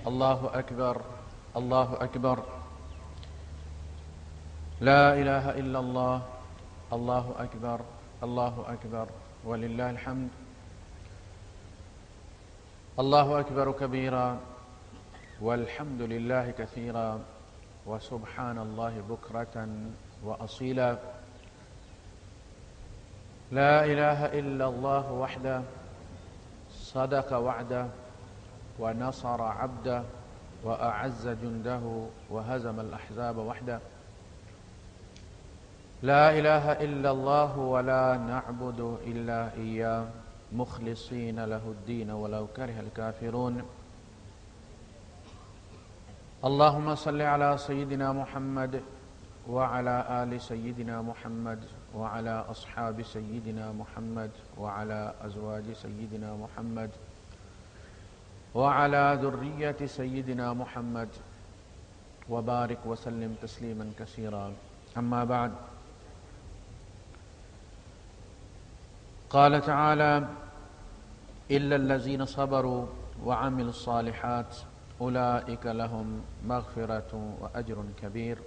الله أكبر الله أكبر لا إله إلا الله الله أكبر الله أكبر ولله الحمد. الله أكبر كبيرا والحمد لله كثيرا وسبحان الله بكرة وأصيلا. لا إله إلا الله وحده صدق وعده ونصر عبده وأعز جنده وهزم الأحزاب وحده. لا إله إلا الله ولا نعبد إلا إياه مخلصين له الدين ولو كره الكافرون. اللهم صل على سيدنا محمد وعلى آل سيدنا محمد وعلى أصحاب سيدنا محمد وعلى أزواج سيدنا محمد وعلى ذرية سيدنا محمد وبارك وسلم تسليما كثيرا. أما بعد، قال تعالى: إلا الذين صبروا وعملوا الصالحات أولئك لهم مغفرة وأجر كبير.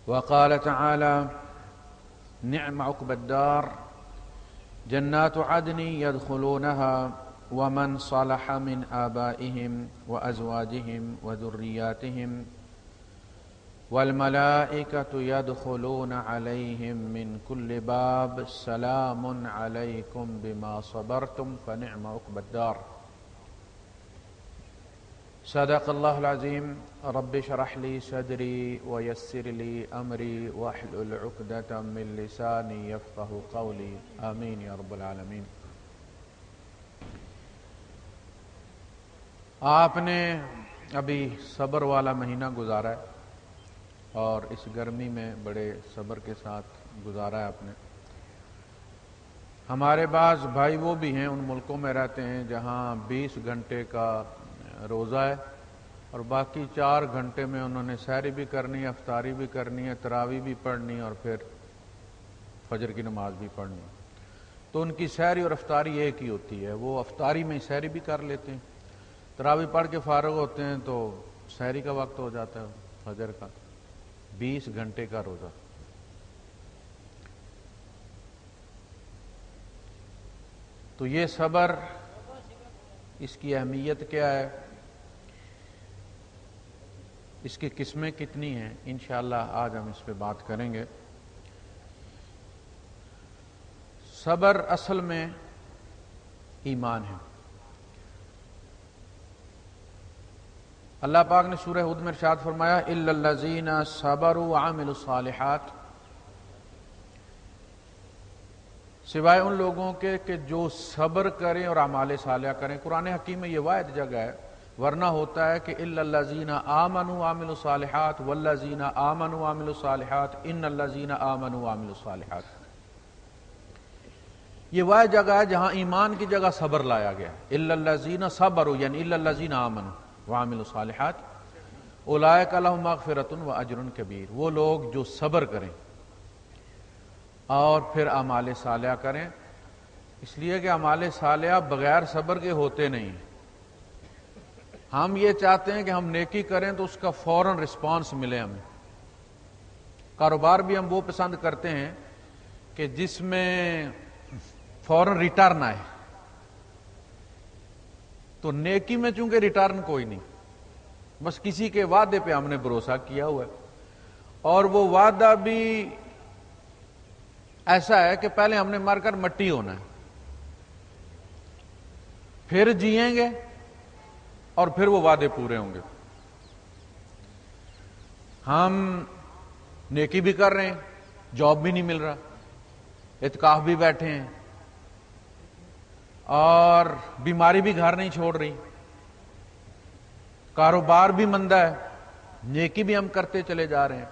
وقال تعالى: نعم عقبى الدار جنات عدن يدخلونها ومن صلح من آبائهم وأزواجهم وذرياتهم والملائكة يدخلون عليهم من كل باب سلام عليكم بما صبرتم فنعم عقبى الدار. صدق الله العظيم. رب اشرح لي صدري ويسر لي أمري واحلل عقدة من لساني يفقه قولي آمين یا رب العالمین. آپ نے ابھی صبر والا مہینہ گزارا ہے اور اس گرمی میں بڑے صبر کے ساتھ گزارا ہے آپ نے. ہمارے بعض بھائی وہ بھی ہیں ان ملکوں میں رہتے ہیں جہاں 20 گھنٹے کا روزہ ہے اور باقی 4 گھنٹے میں انہوں نے سحری بھی کرنی ہے، افطاری بھی کرنی ہے، تراویح بھی پڑھنی ہے اور پھر فجر کی نماز بھی پڑھنی ہے. تو ان کی سحری اور افطاری ایک ہی ہوتی ہے. وہ افطاری میں سحری بھی کر لیتے ہیں، تراویح پڑھ کے فارغ ہوتے ہیں تو سحری کا وقت ہو جاتا ہے فجر کا. 20 گھنٹے کا روزہ. تو یہ صبر، اس کی اہمیت کیا ہے، اس کی قسمیں کتنی ہیں، انشاءاللہ آج ہم اس پہ بات کریں گے. صبر اصل میں ایمان ہے. اللہ پاک نے سورہ ہود میں ارشاد فرمایا: الا الذین صبروا وعملوا الصالحات، سوائے ان لوگوں کے کہ جو صبر کریں اور اعمال صالحہ کریں. قرآن حکیم میں یہ واحد جگہ ہے، ورنہ ہوتا ہے کہ الا الذین آمنوا وعملوا الصالحات والذین آمنوا وعملوا الصالحات ان الذین آمنوا وعملوا الصالحات. یہ واحد جگہ ہے جہاں ایمان کی جگہ صبر لایا گیا. الا الذین صبروا یعنی الا الذین آمنوا وعملوا الصالحات اولئک لهم مغفرۃ واجر کبیر. وہ لوگ جو صبر کریں اور پھر اعمال صالحہ کریں، اس لیے کہ اعمال صالحہ بغیر صبر کے ہوتے نہیں. ہم یہ چاہتے ہیں کہ ہم نیکی کریں تو اس کا فوراً رسپانس ملے ہمیں. کاروبار بھی ہم وہ پسند کرتے ہیں کہ جس میں فوراً ریٹرن آئے. تو نیکی میں چونکہ ریٹرن کوئی نہیں، بس کسی کے وعدے پہ ہم نے بھروسہ کیا ہوا ہے، اور وہ وعدہ بھی ایسا ہے کہ پہلے ہم نے مر کر مٹی ہونا ہے، پھر جیئیں گے اور پھر وہ وعدے پورے ہوں گے. ہم نیکی بھی کر رہے ہیں، جاب بھی نہیں مل رہا، اعتکاف بھی بیٹھے ہیں اور بیماری بھی گھر نہیں چھوڑ رہی، کاروبار بھی مندہ ہے، نیکی بھی ہم کرتے چلے جا رہے ہیں.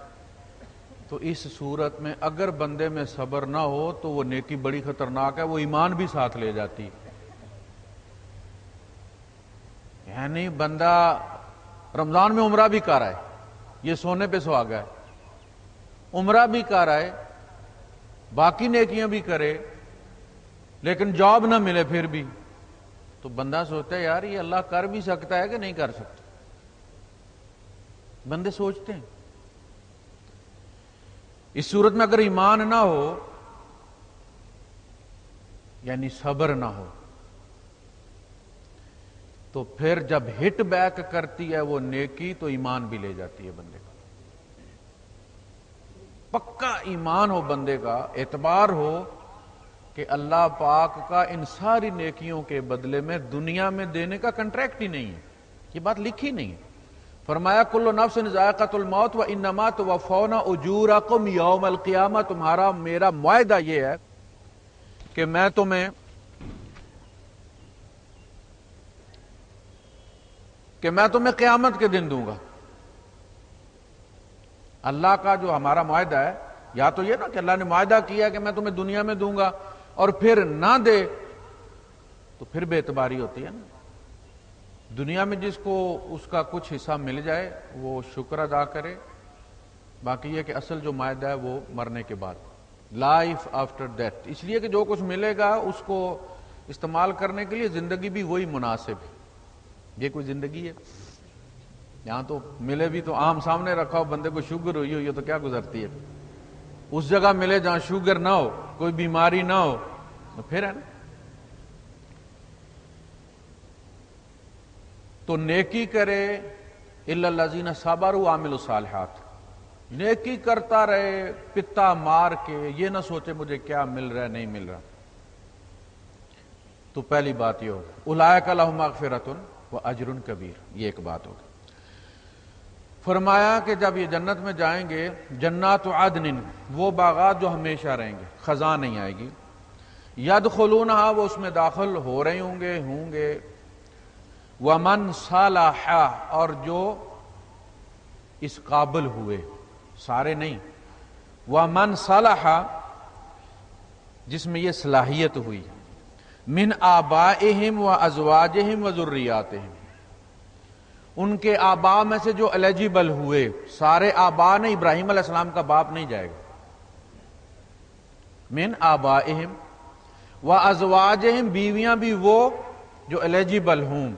تو اس صورت میں اگر بندے میں صبر نہ ہو تو وہ نیکی بڑی خطرناک ہے، وہ ایمان بھی ساتھ لے جاتی. یعنی بندہ رمضان میں عمرہ بھی کر رہا ہے، یہ سونے پہ سہاگا ہے، عمرہ بھی کر رہا ہے، باقی نیکیاں بھی کرے، لیکن جاب نہ ملے پھر بھی تو بندہ سوچتا ہے یار یہ اللہ کر بھی سکتا ہے کہ نہیں کر سکتا. بندے سوچتے ہیں. اس صورت میں اگر ایمان نہ ہو یعنی صبر نہ ہو تو پھر جب ہٹ بیک کرتی ہے وہ نیکی تو ایمان بھی لے جاتی ہے بندے کا. پکا ایمان ہو بندے کا، اعتبار ہو کہ اللہ پاک کا ان ساری نیکیوں کے بدلے میں دنیا میں دینے کا کنٹریکٹ ہی نہیں ہے. یہ بات لکھی نہیں ہے. فرمایا کل نفس ذائقۃ الموت وانما توفون اجورکم یوم القیامہ. تمہارا میرا معاہدہ یہ ہے کہ میں تمہیں قیامت کے دن دوں گا. اللہ کا جو ہمارا معاہدہ ہے، یا تو یہ نا کہ اللہ نے معاہدہ کیا کہ میں تمہیں دنیا میں دوں گا اور پھر نہ دے تو پھر بے اعتباری ہوتی ہے نا. دنیا میں جس کو اس کا کچھ حصہ مل جائے وہ شکر ادا کرے. باقی یہ کہ اصل جو معاہدہ ہے وہ مرنے کے بعد، لائف آفٹر ڈیتھ. اس لیے کہ جو کچھ ملے گا اس کو استعمال کرنے کے لیے زندگی بھی وہی مناسب ہے. یہ کوئی زندگی ہے؟ یہاں تو ملے بھی تو عام سامنے رکھا ہو، بندے کو شوگر ہوئی ہو، یہ تو کیا گزرتی ہے. اس جگہ ملے جہاں شوگر نہ ہو، کوئی بیماری نہ ہو، تو پھر ہے نا. تو نیکی کرے الا الذین صبروا وعملوا الصالحات. نیکی کرتا رہے پتا مار کے، یہ نہ سوچے مجھے کیا مل رہا ہے نہیں مل رہا. تو پہلی بات یہ ہوگی اولئک لہم مغفرۃ واجر کبیر. یہ ایک بات ہوگی. فرمایا کہ جب یہ جنت میں جائیں گے، جنات عدن، وہ باغات جو ہمیشہ رہیں گے، خزاں نہیں آئے گی. یدخلونہا، وہ اس میں داخل ہو رہے ہوں گے. ومن صلح، اور جو اس قابل ہوئے، سارے نہیں. ومن صلح، جس میں یہ صلاحیت ہوئی، من آبائہم و ازواجہم و ذریاتہم، ان کے آبا میں سے جو ایلیجیبل ہوئے. سارے آبا نے، ابراہیم علیہ السلام کا باپ نہیں جائے گا. من آبائہم و ازواجہم، بیویاں بھی وہ جو ایلیجیبل ہوں،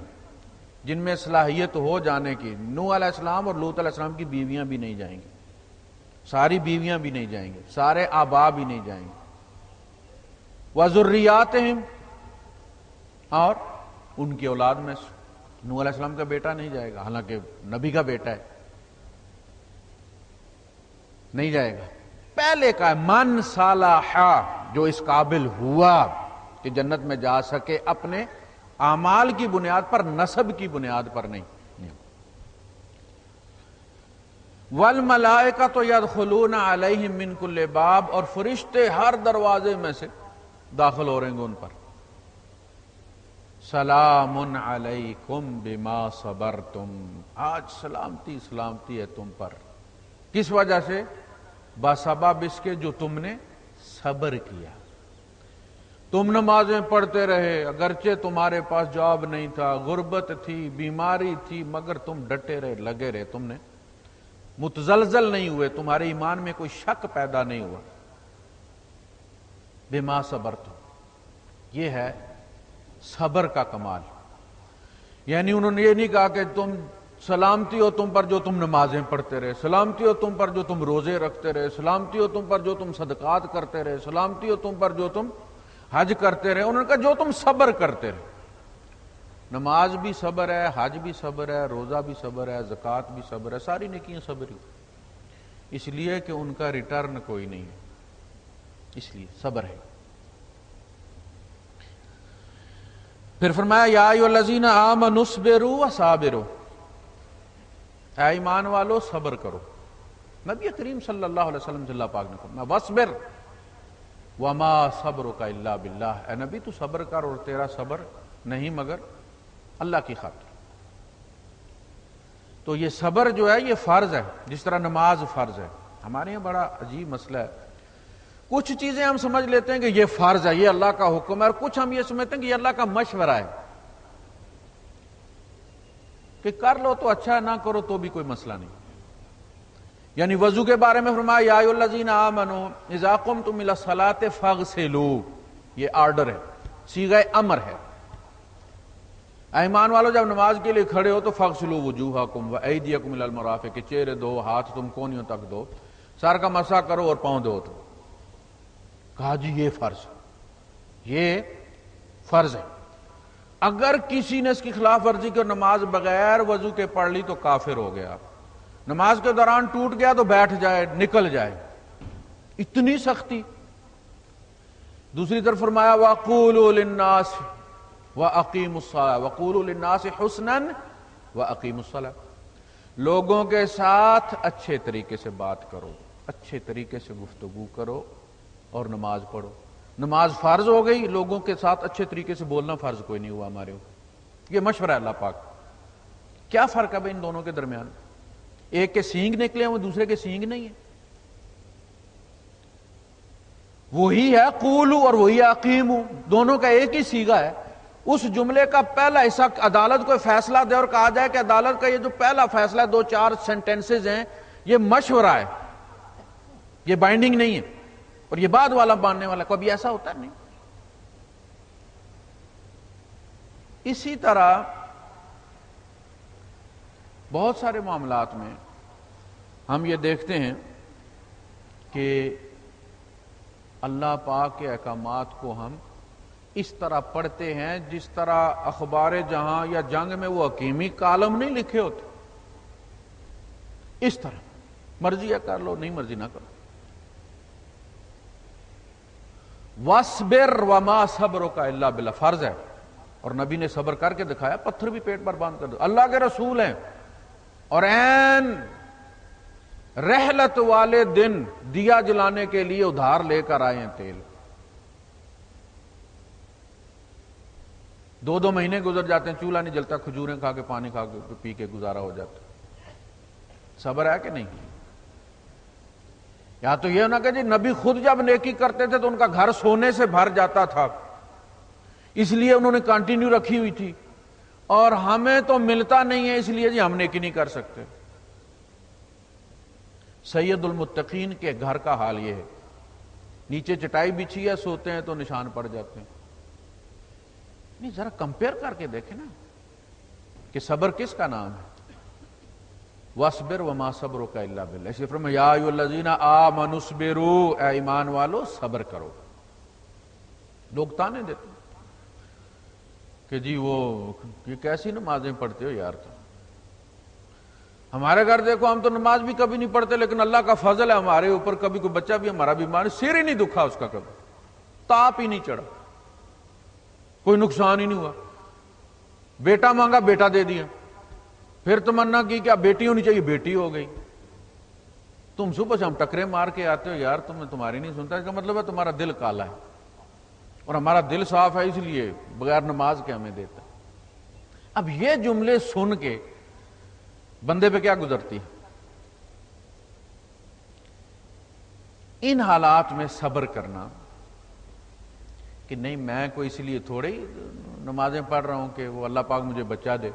جن میں صلاحیت ہو جانے کی. نوح علیہ السلام اور لوط علیہ السلام کی بیویاں بھی نہیں جائیں گی. ساری بیویاں بھی نہیں جائیں گی، سارے آبا بھی نہیں جائیں گے. وذریاتہم، اور ان کی اولاد میں سے. نوح علیہ السلام کا بیٹا نہیں جائے گا، حالانکہ نبی کا بیٹا ہے، نہیں جائے گا. پہلے کا ہے من صالح، جو اس قابل ہوا کہ جنت میں جا سکے، اپنے اعمال کی بنیاد پر، نسب کی بنیاد پر نہیں. والملائکۃ یدخلون علیہم من کل باب، اور فرشتے ہر دروازے میں سے داخل ہو رہیں گے ان پر. سلام علیکم بما صبرتم، آج سلامتی سلامتی ہے تم پر. کس وجہ سے؟ بسبب اس کے جو تم نے صبر کیا. تم نمازیں پڑھتے رہے، اگرچہ تمہارے پاس جاب نہیں تھا، غربت تھی، بیماری تھی، مگر تم ڈٹے رہے، لگے رہے. تم نے متزلزل نہیں ہوئے، تمہارے ایمان میں کوئی شک پیدا نہیں ہوا. بما صبرتم، یہ ہے صبر کا کمال. یعنی انہوں نے یہ نہیں کہا کہ تم سلامتی ہو تم پر جو تم نمازیں پڑھتے رہے، سلامتی ہو تم پر جو تم روزے رکھتے رہے، سلامتی ہو تم پر جو تم صدقات کرتے رہے، سلامتی ہو تم پر جو تم حج کرتے رہے. انہوں نے کہا جو تم صبر کرتے رہے. نماز بھی صبر ہے، حج بھی صبر ہے، روزہ بھی صبر ہے، زکوٰۃ بھی صبر ہے، ساری نیکیاں صبر ہی. اس لیے کہ ان کا ریٹرن کوئی نہیں ہے، اس لیے صبر ہے. پھر فرمایا یا ایھا الذین آمنوا اصبروا وصابروا، اے ایمان والو صبر کرو. نبی کریم صلی اللہ علیہ وسلم سے اللہ پاک نے فرمایا واصبر وما صبرک الا باللہ، اے نبی تو صبر کر اور تیرا صبر نہیں مگر اللہ کی خاطر. تو یہ صبر جو ہے یہ فرض ہے، جس طرح نماز فرض ہے. ہمارے یہاں بڑا عجیب مسئلہ ہے، کچھ چیزیں ہم سمجھ لیتے ہیں کہ یہ فرض ہے، یہ اللہ کا حکم ہے، اور کچھ ہم یہ سمجھتے ہیں کہ یہ اللہ کا مشورہ ہے کہ کر لو تو اچھا، نہ کرو تو بھی کوئی مسئلہ نہیں. یعنی وضو کے بارے میں فرمایا یا ایھا الذین آمنوا اذا قمتم الی الصلاۃ فاغسلوا، یہ آرڈر ہے، صیغہ امر ہے. ایمان والو جب نماز کے لیے کھڑے ہو تو فغسلوا وجوہکم وایدیکم الی المرافق، چہرے دو، ہاتھ تم کونیوں تک دو، سر کا مسح کرو اور پاؤں دھو دو۔ کہا جی یہ فرض ہے، یہ فرض ہے، اگر کسی نے اس کی خلاف ورزی کی اور نماز بغیر وضو کے پڑھ لی تو کافر ہو گیا۔ نماز کے دوران ٹوٹ گیا تو بیٹھ جائے، نکل جائے، اتنی سختی۔ دوسری طرف فرمایا وَقُولُوا لِلنَّاسِ وَأَقِيمُوا الصَّلَاةَ وَقُولُوا لِلنَّاسِ حُسْنًا وَأَقِيمُوا الصَّلَاةَ، لوگوں کے ساتھ اچھے طریقے سے بات کرو، اچھے طریقے سے گفتگو کرو اور نماز پڑھو۔ نماز فرض ہو گئی، لوگوں کے ساتھ اچھے طریقے سے بولنا فرض کوئی نہیں ہوا ہمارے اوپر۔ یہ مشورہ ہے اللہ پاک۔ کیا فرق ہے بھائی ان دونوں کے درمیان؟ ایک کے سینگ نکلے ہیں، وہ دوسرے کے سینگ نہیں ہیں۔ وہی ہے قولو اور وہی ہے اقیمو، دونوں کا ایک ہی صیغہ ہے۔ اس جملے کا پہلا حصہ عدالت کو فیصلہ دے اور کہا جائے کہ عدالت کا یہ جو پہلا فیصلہ ہے، 2-4 سینٹنسز ہیں، یہ مشورہ ہے، یہ بائنڈنگ نہیں ہے، اور یہ بعد والا ماننے والا، کبھی ایسا ہوتا نہیں۔ اسی طرح بہت سارے معاملات میں ہم یہ دیکھتے ہیں کہ اللہ پاک کے احکامات کو ہم اس طرح پڑھتے ہیں جس طرح اخبار جہاں یا جنگ میں وہ حکیمی کالم نہیں لکھے ہوتے، اس طرح مرضی ہے کر لو، نہیں مرضی نہ کرو۔ وَاصْبِرْ وَمَا صَبْرُكَ إِلَّا بِاللَّهِ، فرض ہے، اور نبی نے صبر کر کے دکھایا، پتھر بھی پیٹ پر باندھ کر دو۔ اللہ کے رسول ہیں اور عین رحلت والے دن دیا جلانے کے لیے ادھار لے کر آئے ہیں تیل، 2 مہینے گزر جاتے ہیں، چولہا نہیں جلتا، کھجوریں کھا کے پانی کھا کے پی کے گزارا ہو جاتا۔ صبر ہے کہ نہیں؟ یا تو یہ نہ کہ جی نبی خود جب نیکی کرتے تھے تو ان کا گھر سونے سے بھر جاتا تھا، اس لیے انہوں نے کنٹینیو رکھی ہوئی تھی، اور ہمیں تو ملتا نہیں ہے اس لیے جی ہم نیکی نہیں کر سکتے۔ سید المتقین کے گھر کا حال یہ ہے، نیچے چٹائی بچھی ہے، سوتے ہیں تو نشان پڑ جاتے ہیں۔ نہیں، ذرا کمپیئر کر کے دیکھیں نا کہ صبر کس کا نام ہے۔ وَاصْبِرْ وَمَا صَبْرُكَ إِلَّا بِاللَّهِ، اسی فرمایا یا ایھا الذین آمنوا اصبروا، اے ایمان والو صبر کرو۔ لوگ تانے دیتے کہ جی وہ یہ کیسی نمازیں پڑھتے ہو یار تم، ہمارے گھر دیکھو ہم تو نماز بھی کبھی نہیں پڑھتے، لیکن اللہ کا فضل ہے ہمارے اوپر، کبھی کوئی بچہ بھی ہمارا بیمار، سر ہی نہیں دکھا اس کا، کبھی تاپ ہی نہیں چڑھا، کوئی نقصان ہی نہیں ہوا۔ بیٹا مانگا بیٹا دے دیا، پھر تمنا کی کیا بیٹی ہونی چاہیے، بیٹی ہو گئی۔ تم صبح سے ہم ٹکرے مار کے آتے ہو یار، تمہیں تمہاری نہیں سنتا، اس کا مطلب ہے تمہارا دل کالا ہے، اور ہمارا دل صاف ہے اس لیے بغیر نماز کے ہمیں دیتا۔ اب یہ جملے سن کے بندے پہ کیا گزرتی ہے؟ ان حالات میں صبر کرنا کہ نہیں میں کوئی اس لیے تھوڑی نمازیں پڑھ رہا ہوں کہ وہ اللہ پاک مجھے بچہ دے۔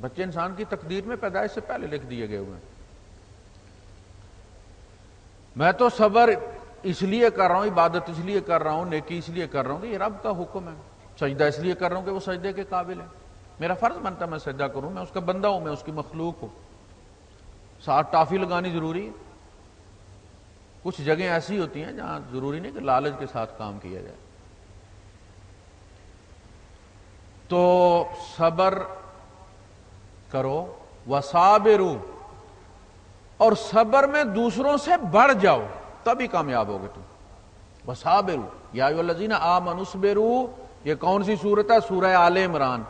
بچے انسان کی تقدیر میں پیدائش سے پہلے لکھ دیے گئے ہوئے ہیں۔ میں تو صبر اس لیے کر رہا ہوں، عبادت اس لیے کر رہا ہوں، نیکی اس لیے کر رہا ہوں کہ یہ رب کا حکم ہے، سجدہ اس لیے کر رہا ہوں کہ وہ سجدے کے قابل ہے، میرا فرض بنتا ہے میں سجدہ کروں، میں اس کا بندہ ہوں، میں اس کی مخلوق ہوں۔ ساتھ ٹافی لگانی ضروری ہے، کچھ جگہیں ایسی ہوتی ہیں جہاں ضروری نہیں کہ لالچ کے ساتھ کام کیا جائے۔ تو صبر کرو، وصابروا، اور صبر میں دوسروں سے بڑھ جاؤ، تبھی کامیاب ہوگے تم۔ وصابروا یا ایھا الذین آمنوا اصبروا، یہ کون سی صورت ہے؟ سورہ آل عمران۔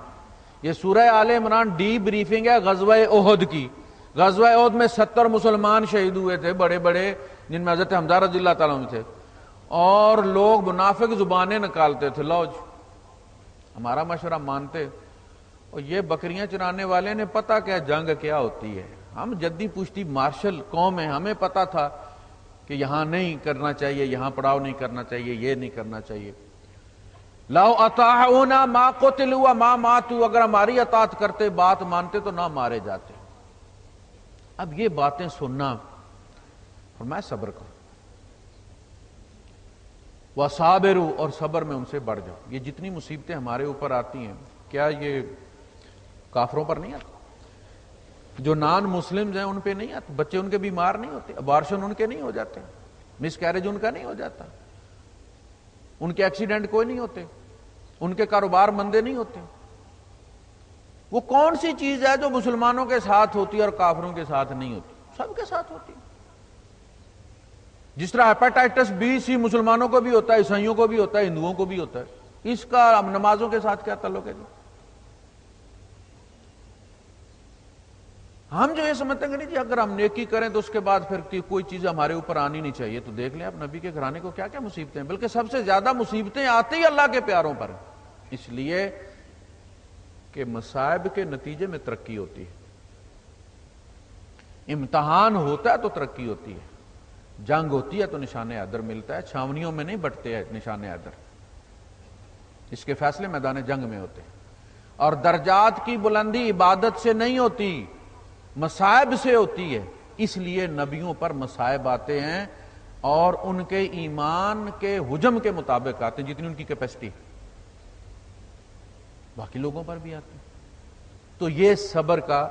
یہ سورہ آل عمران ڈی بریفنگ ہے غزوہ احد کی۔ غزوہ احد میں 70 مسلمان شہید ہوئے تھے، بڑے بڑے، جن میں حضرت حمزہ رضی اللہ تعالیٰ عنہ تھے، اور لوگ منافق زبانیں نکالتے تھے، لو جی ہمارا مشورہ مانتے، اور یہ بکریاں چرانے والے نے پتا کیا جنگ کیا ہوتی ہے، ہم جدی پشتی مارشل قوم ہیں، ہمیں پتا تھا کہ یہاں نہیں کرنا چاہیے، یہاں پڑاؤ نہیں کرنا چاہیے، یہ نہیں کرنا چاہیے۔ لو اطاعونا ما قتلوا وما ماتوا، اگر ہماری اطاعت کرتے، بات مانتے تو نہ مارے جاتے۔ اب یہ باتیں سننا، فرمایا صبر کرو، وصابروا، اور صبر میں ان سے بڑھ جاؤ۔ یہ جتنی مصیبتیں ہمارے اوپر آتی ہیں، کیا یہ کافروں پر نہیں آتا؟ جو نان مسلمز ہیں ان پہ نہیں آتے؟ بچے ان کے بیمار نہیں ہوتے؟ ابارشن ان کے نہیں ہو جاتے؟ مس کیریج ان کا نہیں ہو جاتا؟ ان کے ایکسیڈنٹ کوئی نہیں ہوتے؟ ان کے کاروبار مندے نہیں ہوتے؟ وہ کون سی چیز ہے جو مسلمانوں کے ساتھ ہوتی ہے اور کافروں کے ساتھ نہیں ہوتی؟ سب کے ساتھ ہوتی ہے. جس طرح ہیپاٹائٹس بی سی مسلمانوں کو بھی ہوتا ہے، عیسائیوں کو بھی ہوتا ہے، ہندوؤں کو بھی ہوتا ہے، اس کا نمازوں کے ساتھ کیا تعلق ہے جی؟ ہم جو یہ سمجھتے ہیں کہ نہیں جی اگر ہم نیکی کریں تو اس کے بعد پھر کوئی چیز ہمارے اوپر آنی نہیں چاہیے، تو دیکھ لیں آپ نبی کے گھرانے کو کیا کیا مصیبتیں ہیں، بلکہ سب سے زیادہ مصیبتیں آتی ہی اللہ کے پیاروں پر، اس لیے کہ مصائب کے نتیجے میں ترقی ہوتی ہے. امتحان ہوتا ہے تو ترقی ہوتی ہے، جنگ ہوتی ہے تو نشان حیدر ملتا ہے. چھاونیوں میں نہیں بٹتے ہیں نشان حیدر، اس کے فیصلے میدان جنگ میں ہوتے ہیں. اور درجات کی بلندی عبادت سے نہیں ہوتی، مصائب سے ہوتی ہے. اس لیے نبیوں پر مصائب آتے ہیں اور ان کے ایمان کے حجم کے مطابق آتے ہیں، جتنی ان کی کیپیسٹی، باقی لوگوں پر بھی آتے ہیں. تو یہ صبر کا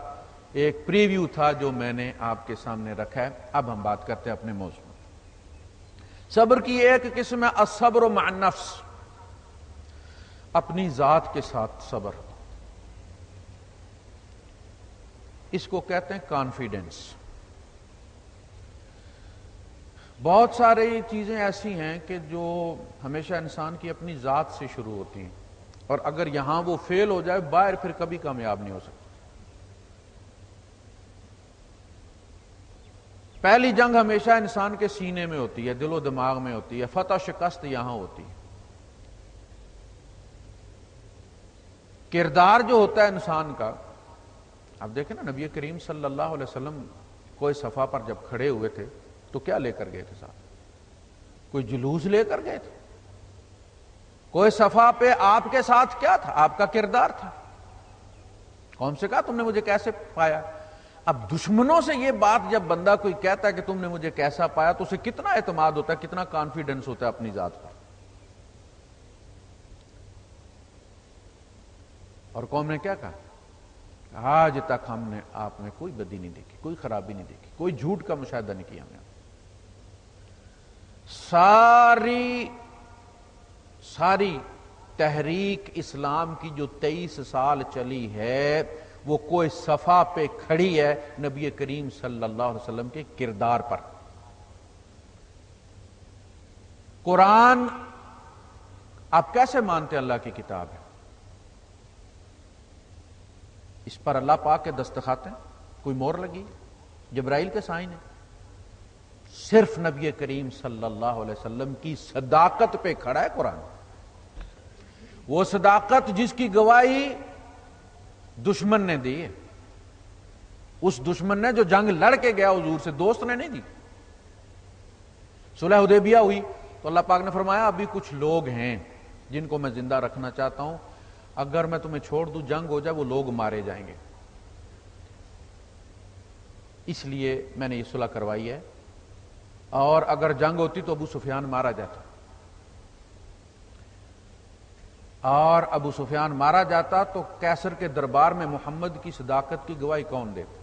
ایک پریویو تھا جو میں نے آپ کے سامنے رکھا ہے. اب ہم بات کرتے ہیں اپنے موضوع. صبر کی ایک قسم ہے الصبر مع النفس، اپنی ذات کے ساتھ صبر. اس کو کہتے ہیں کانفیڈنس. بہت ساری چیزیں ایسی ہیں کہ جو ہمیشہ انسان کی اپنی ذات سے شروع ہوتی ہیں، اور اگر یہاں وہ فیل ہو جائے باہر پھر کبھی کامیاب نہیں ہو سکتا. پہلی جنگ ہمیشہ انسان کے سینے میں ہوتی ہے، دل و دماغ میں ہوتی ہے، فتح شکست یہاں ہوتی ہے. کردار جو ہوتا ہے انسان کا، اب دیکھیں نا نبی کریم صلی اللہ علیہ وسلم کوئی صفا پر جب کھڑے ہوئے تھے تو کیا لے کر گئے تھے ساتھ؟ کوئی جلوس لے کر گئے تھے؟ کوئی صفا پہ آپ کے ساتھ کیا تھا؟ آپ کا کردار تھا. قوم سے کہا تم نے مجھے کیسے پایا؟ اب دشمنوں سے یہ بات جب بندہ کوئی کہتا ہے کہ تم نے مجھے کیسا پایا، تو اسے کتنا اعتماد ہوتا ہے، کتنا کانفیڈنس ہوتا ہے اپنی ذات پر. اور قوم نے کیا کہا؟ آج تک ہم نے آپ میں کوئی بدی نہیں دیکھی، کوئی خرابی نہیں دیکھی، کوئی جھوٹ کا مشاہدہ نہیں کیا. ہمیں ساری تحریک اسلام کی جو 23 سال چلی ہے وہ کوئی صفا پہ کھڑی ہے نبی کریم صلی اللہ علیہ وسلم کے کردار پر. قرآن آپ کیسے مانتے اللہ کی کتاب ہے؟ اس پر اللہ پاک کے دستخط ہیں، کوئی مور لگی، جبرائیل کے سائن ہے. صرف نبی کریم صلی اللہ علیہ وسلم کی صداقت پہ کھڑا ہے قرآن. وہ صداقت جس کی گواہی دشمن نے دی ہے، اس دشمن نے جو جنگ لڑ کے گیا حضور سے، دوست نے نہیں دی. صلح حدیبیہ ہوئی تو اللہ پاک نے فرمایا ابھی کچھ لوگ ہیں جن کو میں زندہ رکھنا چاہتا ہوں، اگر میں تمہیں چھوڑ دوں جنگ ہو جائے وہ لوگ مارے جائیں گے، اس لیے میں نے یہ صلح کروائی ہے. اور اگر جنگ ہوتی تو ابو سفیان مارا جاتا، اور ابو سفیان مارا جاتا تو کیسر کے دربار میں محمد کی صداقت کی گواہی کون دیتا؟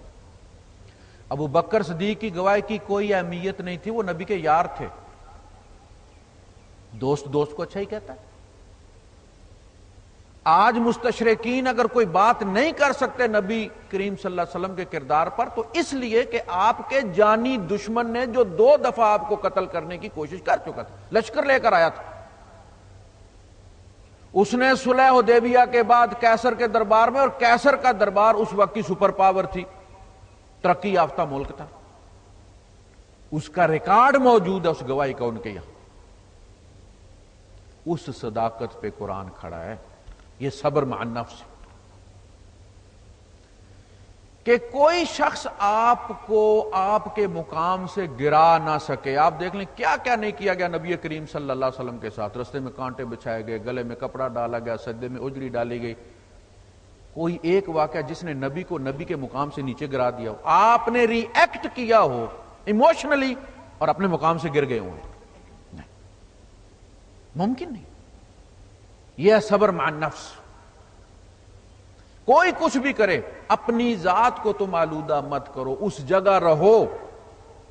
ابو بکر صدیق کی گواہی کی کوئی اہمیت نہیں تھی، وہ نبی کے یار تھے. دوست کو اچھا ہی کہتا ہے. آج مستشرقین اگر کوئی بات نہیں کر سکتے نبی کریم صلی اللہ علیہ وسلم کے کردار پر، تو اس لیے کہ آپ کے جانی دشمن نے جو 2 دفعہ آپ کو قتل کرنے کی کوشش کر چکا تھا، لشکر لے کر آیا تھا. اس نے صلح حدیبیہ کے بعد کیسر کے دربار میں، اور کیسر کا دربار اس وقت کی سپر پاور تھی، ترقی یافتہ ملک تھا، اس کا ریکارڈ موجود ہے اس گواہی کا ان کے یہاں. اس صداقت پہ قرآن کھڑا ہے. یہ صبر مع النفس، کہ کوئی شخص آپ کو آپ کے مقام سے گرا نہ سکے. آپ دیکھ لیں کیا کیا نہیں کیا گیا نبی کریم صلی اللہ علیہ وسلم کے ساتھ. رستے میں کانٹے بچھائے گئے، گلے میں کپڑا ڈالا گیا، سجدے میں اجڑی ڈالی گئی. کوئی ایک واقعہ جس نے نبی کو نبی کے مقام سے نیچے گرا دیا ہو، آپ نے ری ایکٹ کیا ہو ایموشنلی اور اپنے مقام سے گر گئے ہوں؟ نہیں، ممکن نہیں. یہ ہے صبر مع النفس. کوئی کچھ بھی کرے اپنی ذات کو تم آلودہ مت کرو، اس جگہ رہو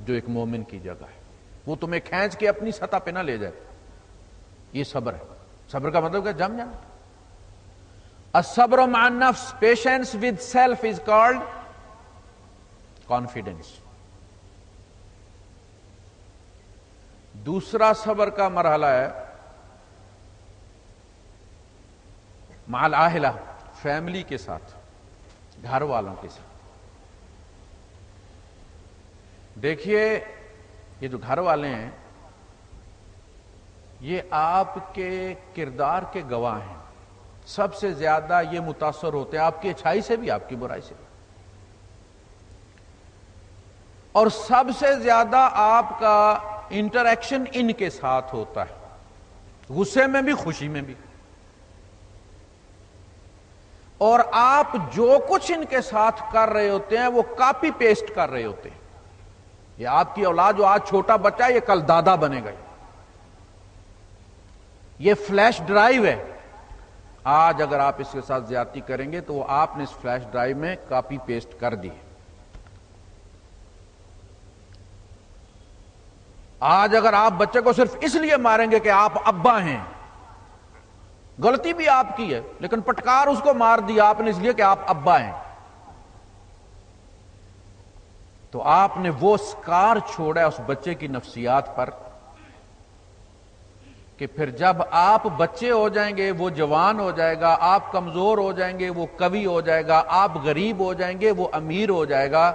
جو ایک مومن کی جگہ ہے، وہ تمہیں کھینچ کے اپنی سطح پہ نہ لے جائے۔ یہ صبر ہے۔ صبر کا مطلب کیا؟ جم جانا۔ الصبر مع النفس، patience with self is called confidence. دوسرا صبر کا مرحلہ ہے مع الاہلہ، فیملی کے ساتھ، گھر والوں کے ساتھ۔ دیکھیے یہ جو گھر والے ہیں یہ آپ کے کردار کے گواہ ہیں، سب سے زیادہ یہ متاثر ہوتے ہیں آپ کی اچھائی سے بھی، آپ کی برائی سے بھی، اور سب سے زیادہ آپ کا انٹریکشن ان کے ساتھ ہوتا ہے، غصے میں بھی خوشی میں بھی، اور آپ جو کچھ ان کے ساتھ کر رہے ہوتے ہیں وہ کاپی پیسٹ کر رہے ہوتے ہیں۔ یہ آپ کی اولاد جو آج چھوٹا بچہ ہے یہ کل دادا بنے گا، یہ فلیش ڈرائیو ہے، آج اگر آپ اس کے ساتھ زیادتی کریں گے تو وہ آپ نے اس فلیش ڈرائیو میں کاپی پیسٹ کر دی۔ آج اگر آپ بچے کو صرف اس لیے ماریں گے کہ آپ ابا ہیں، غلطی بھی آپ کی ہے لیکن پٹکار اس کو مار دیا آپ نے اس لیے کہ آپ ابا ہیں، تو آپ نے وہ سکار چھوڑا ہے اس بچے کی نفسیات پر کہ پھر جب آپ بچے ہو جائیں گے وہ جوان ہو جائے گا، آپ کمزور ہو جائیں گے وہ قوی ہو جائے گا، آپ غریب ہو جائیں گے وہ امیر ہو جائے گا،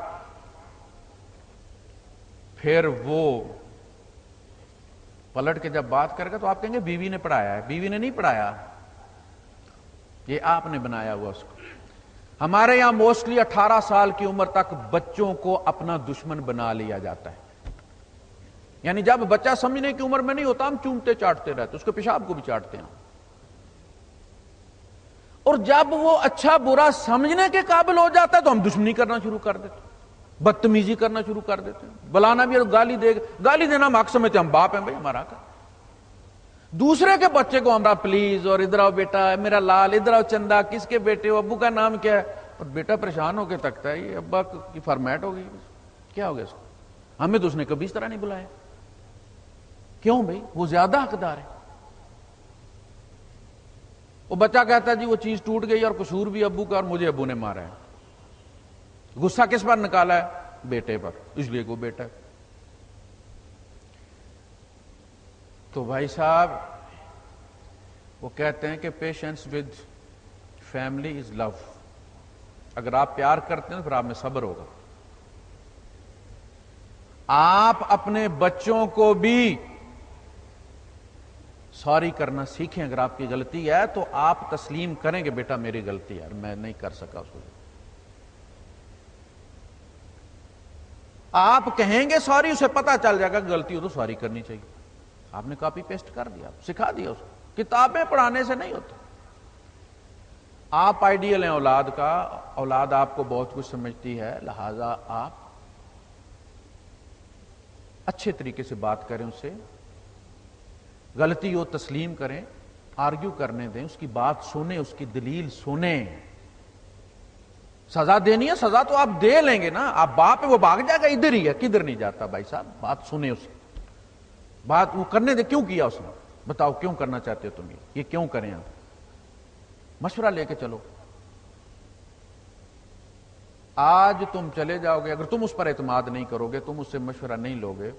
پھر وہ پلٹ کے جب بات کرے گا تو آپ کہیں گے بیوی نے پڑھایا ہے۔ بیوی نے نہیں پڑھایا، یہ آپ نے بنایا ہوا اس کو۔ ہمارے یہاں موسٹلی 18 سال کی عمر تک بچوں کو اپنا دشمن بنا لیا جاتا ہے، یعنی جب بچہ سمجھنے کی عمر میں نہیں ہوتا ہم چومتے چاٹتے رہتے، اس کے پیشاب کو بھی چاٹتے ہیں، اور جب وہ اچھا برا سمجھنے کے قابل ہو جاتا ہے تو ہم دشمنی کرنا شروع کر دیتے ہیں، بدتمیزی کرنا شروع کر دیتے ہیں، بلانا بھی، گالی دے گالی دینا ہم حق سمجھتے ہیں، ہم باپ ہیں بھائی ہمارا حق ہے۔ دوسرے کے بچے کو ہمارا پلیز اور ادھر آؤ بیٹا میرا لال، ادھر آؤ چندہ، کس کے بیٹے ہو، ابو کا نام کیا ہے، اور بیٹا پریشان ہو کے تکتا ہے یہ ابا کی فارمیٹ ہو گئی، کیا ہو گیا اس کو؟ ہمیں تو اس نے کبھی اس طرح نہیں بلایا، کیوں بھائی؟ وہ زیادہ حقدار ہے۔ وہ بچہ کہتا ہے جی وہ چیز ٹوٹ گئی اور قصور بھی ابو کا اور مجھے ابو نے مارا ہے، غصہ کس پر نکالا ہے؟ بیٹے پر، اس لیے وہ بیٹا ہے۔ تو بھائی صاحب وہ کہتے ہیں کہ پیشنس ود فیملی از لو، اگر آپ پیار کرتے ہیں تو پھر آپ میں صبر ہوگا۔ آپ اپنے بچوں کو بھی سوری کرنا سیکھیں، اگر آپ کی غلطی ہے تو آپ تسلیم کریں کہ بیٹا میری غلطی ہے، میں نہیں کر سکا اس کو۔ آپ کہیں گے سوری، اسے پتا چل جائے گا کہ غلطی ہو تو سوری کرنی چاہیے، آپ نے کاپی پیسٹ کر دیا، سکھا دیا اس کو۔ کتابیں پڑھانے سے نہیں ہوتا۔ آپ آئیڈیل ہیں اولاد کا، اولاد آپ کو بہت کچھ سمجھتی ہے، لہذا آپ اچھے طریقے سے بات کریں اس سے، غلطی ہو تسلیم کریں، آرگیو کرنے دیں، اس کی بات سنیں، اس کی دلیل سنیں۔ سزا دینی ہے، سزا تو آپ دے لیں گے نا، آپ باپ ہے وہ بھاگ جائے گا، ادھر ہی ہے، کدھر نہیں جاتا بھائی صاحب، بات سنیں اس کی، بات وہ کرنے دے، کیوں کیا اس نے، بتاؤ کیوں کرنا چاہتے ہو تم یہ کیوں کریں آپ، مشورہ لے کے چلو۔ آج تم چلے جاؤ گے، اگر تم اس پر اعتماد نہیں کرو گے، تم اس سے مشورہ نہیں لو گے،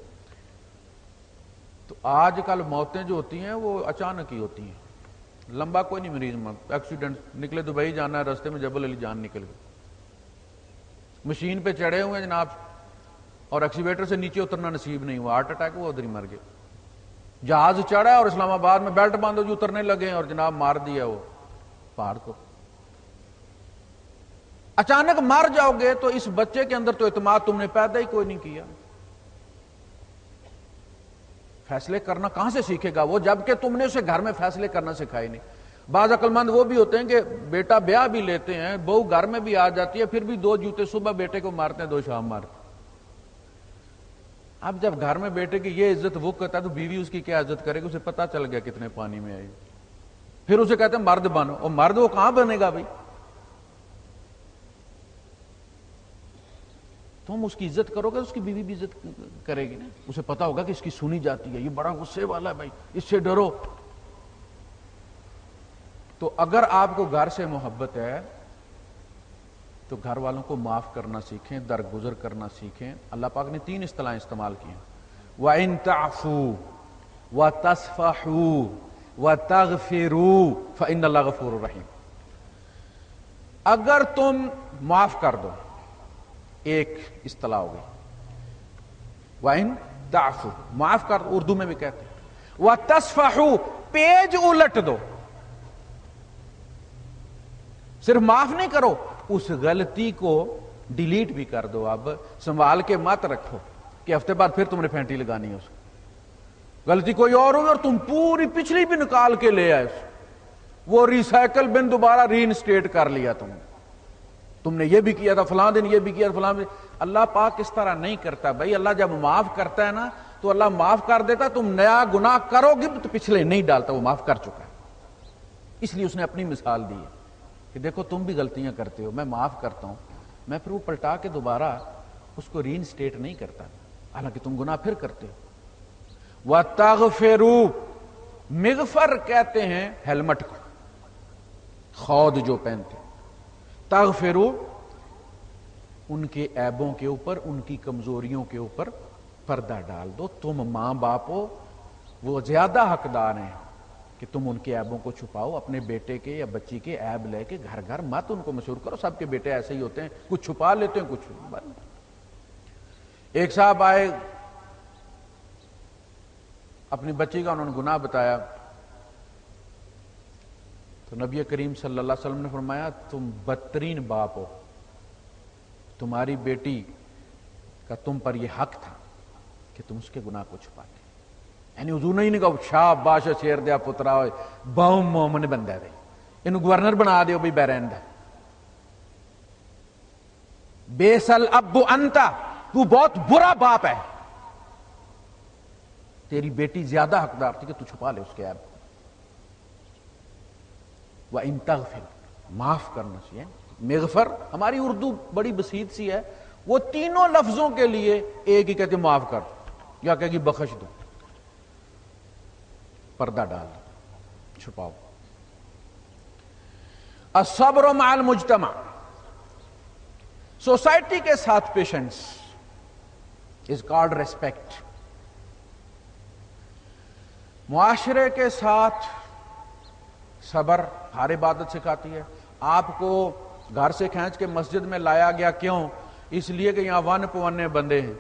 تو آج کل موتیں جو ہوتی ہیں وہ اچانک ہی ہوتی ہیں، لمبا کوئی نہیں مریض مرتا، ایکسیڈنٹ نکلے دبئی جانا ہے، راستے میں جبل علی جان نکل گئی، مشین پہ چڑھے ہوئے ہیں جناب اور ایکسیویٹر سے نیچے اترنا نصیب نہیں ہوا، ہارٹ اٹیک ہوا، ادھر ہی مر گئے۔ جہاز چڑھا اور اسلام آباد میں بیلٹ باندھو جو اترنے لگے اور جناب مار دیا وہ پہاڑ کو۔ اچانک مر جاؤ گے تو اس بچے کے اندر تو اعتماد تم نے پیدا ہی کوئی نہیں کیا، فیصلے کرنا کہاں سے سیکھے گا وہ، جبکہ تم نے اسے گھر میں فیصلے کرنا سکھائے نہیں۔ بعض عقل مند وہ بھی ہوتے ہیں کہ بیٹا بیاہ بھی لیتے ہیں، بہو گھر میں بھی آ جاتی ہے، پھر بھی 2 جوتے صبح بیٹے کو مارتے ہیں، 2 شام مارتے ہیں۔ اب جب گھر میں بیٹے کی یہ عزت وہ کرتا ہے تو بیوی اس کی کیا عزت کرے گی، اسے پتا چل گیا کتنے پانی میں آئی، پھر اسے کہتے ہیں مرد بنو، اور مرد وہ کہاں بنے گا بھائی، تم اس کی عزت کرو گے اس کی بیوی بھی عزت کرے گی نا. اسے پتا ہوگا کہ اس کی سنی جاتی ہے, یہ بڑا غصے والا ہے بھائی, اس سے ڈرو. تو اگر آپ کو گھر سے محبت ہے تو گھر والوں کو معاف کرنا سیکھیں, درگزر کرنا سیکھیں. اللہ پاک نے 3 اصطلاحیں استعمال کی ہیں, وَإِن تَعْفُوا وَتَصْفَحُوا وَتَغْفِرُوا فَإِنَّ اللَّهَ غَفُورٌ رَحِيمٌ. اگر تم معاف کر دو, ایک اصطلاح ہو گئی. وَإِن تَعْفُوا معاف کر دو, اردو میں بھی کہتے ہیں. وَتَصْفَحُوا پیج الٹ دو. صرف معاف نہیں کرو, اس غلطی کو ڈیلیٹ بھی کر دو. اب سنبھال کے مت رکھو کہ ہفتے بعد پھر تم نے پھینٹی لگانی ہے اس کو. غلطی کوئی اور ہوگی اور تم پوری پچھلی بھی نکال کے لے آئے, وہ ریسائیکل بن دوبارہ ری انسٹیٹ کر لیا. تم نے یہ بھی کیا تھا فلاں دن, یہ بھی کیا فلاں دن. اللہ پاک اس طرح نہیں کرتا بھائی. اللہ جب معاف کرتا ہے نا تو اللہ معاف کر دیتا. تم نیا گناہ کرو گے تو پچھلے نہیں ڈالتا, وہ معاف کر چکا ہے. اس لیے اس نے اپنی مثال دی ہے کہ دیکھو تم بھی غلطیاں کرتے ہو, میں معاف کرتا ہوں, میں پھر وہ پلٹا کے دوبارہ اس کو ری انسٹیٹ نہیں کرتا, حالانکہ تم گناہ پھر کرتے ہو. وَتَغْفِرُوا مغفر کہتے ہیں ہیلمٹ کو, خود جو پہنتے. تغفروا ان کے عیبوں کے اوپر, ان کی کمزوریوں کے اوپر پردہ ڈال دو. تم ماں باپ ہو, وہ زیادہ حقدار ہیں کہ تم ان کے عیبوں کو چھپاؤ. اپنے بیٹے کے یا بچی کے عیب لے کے گھر گھر مت ان کو مشہور کرو. سب کے بیٹے ایسے ہی ہوتے ہیں, کچھ چھپا لیتے ہیں کچھ. ایک صاحب آئے, اپنی بچی کا انہوں نے گناہ بتایا, تو نبی کریم صلی اللہ علیہ وسلم نے فرمایا تم بدترین باپ ہو, تمہاری بیٹی کا تم پر یہ حق تھا کہ تم اس کے گناہ کو چھپاتے. یعنی حضور نے نہیں کہا شاباش شیر دیا پترا ہوئے بہم مومن بندہ دے, انہوں گورنر بنا دیو بھائی بحرین دا. بیسل ابو انتا, تو بہت برا باپ ہے, تیری بیٹی زیادہ حقدار تھی کہ تو چھپا لے اس کے عیب. وَإِن تَغْفِرْ معاف کرنا چاہیے. مغفر ہماری اردو بڑی بسیط سی ہے, وہ تینوں لفظوں کے لیے ایک ہی کہتے معاف کر دو, یا کہے گی بخش دو, پردہ ڈال دو, چھپاؤ. الصبر مع المجتمع, سوسائٹی کے ساتھ پیشنس از کالڈ ریسپیکٹ. معاشرے کے ساتھ صبر ہر عبادت سکھاتی ہے. آپ کو گھر سے کھینچ کے مسجد میں لایا گیا کیوں؟ اس لیے کہ یہاں ون پونے بندے ہیں.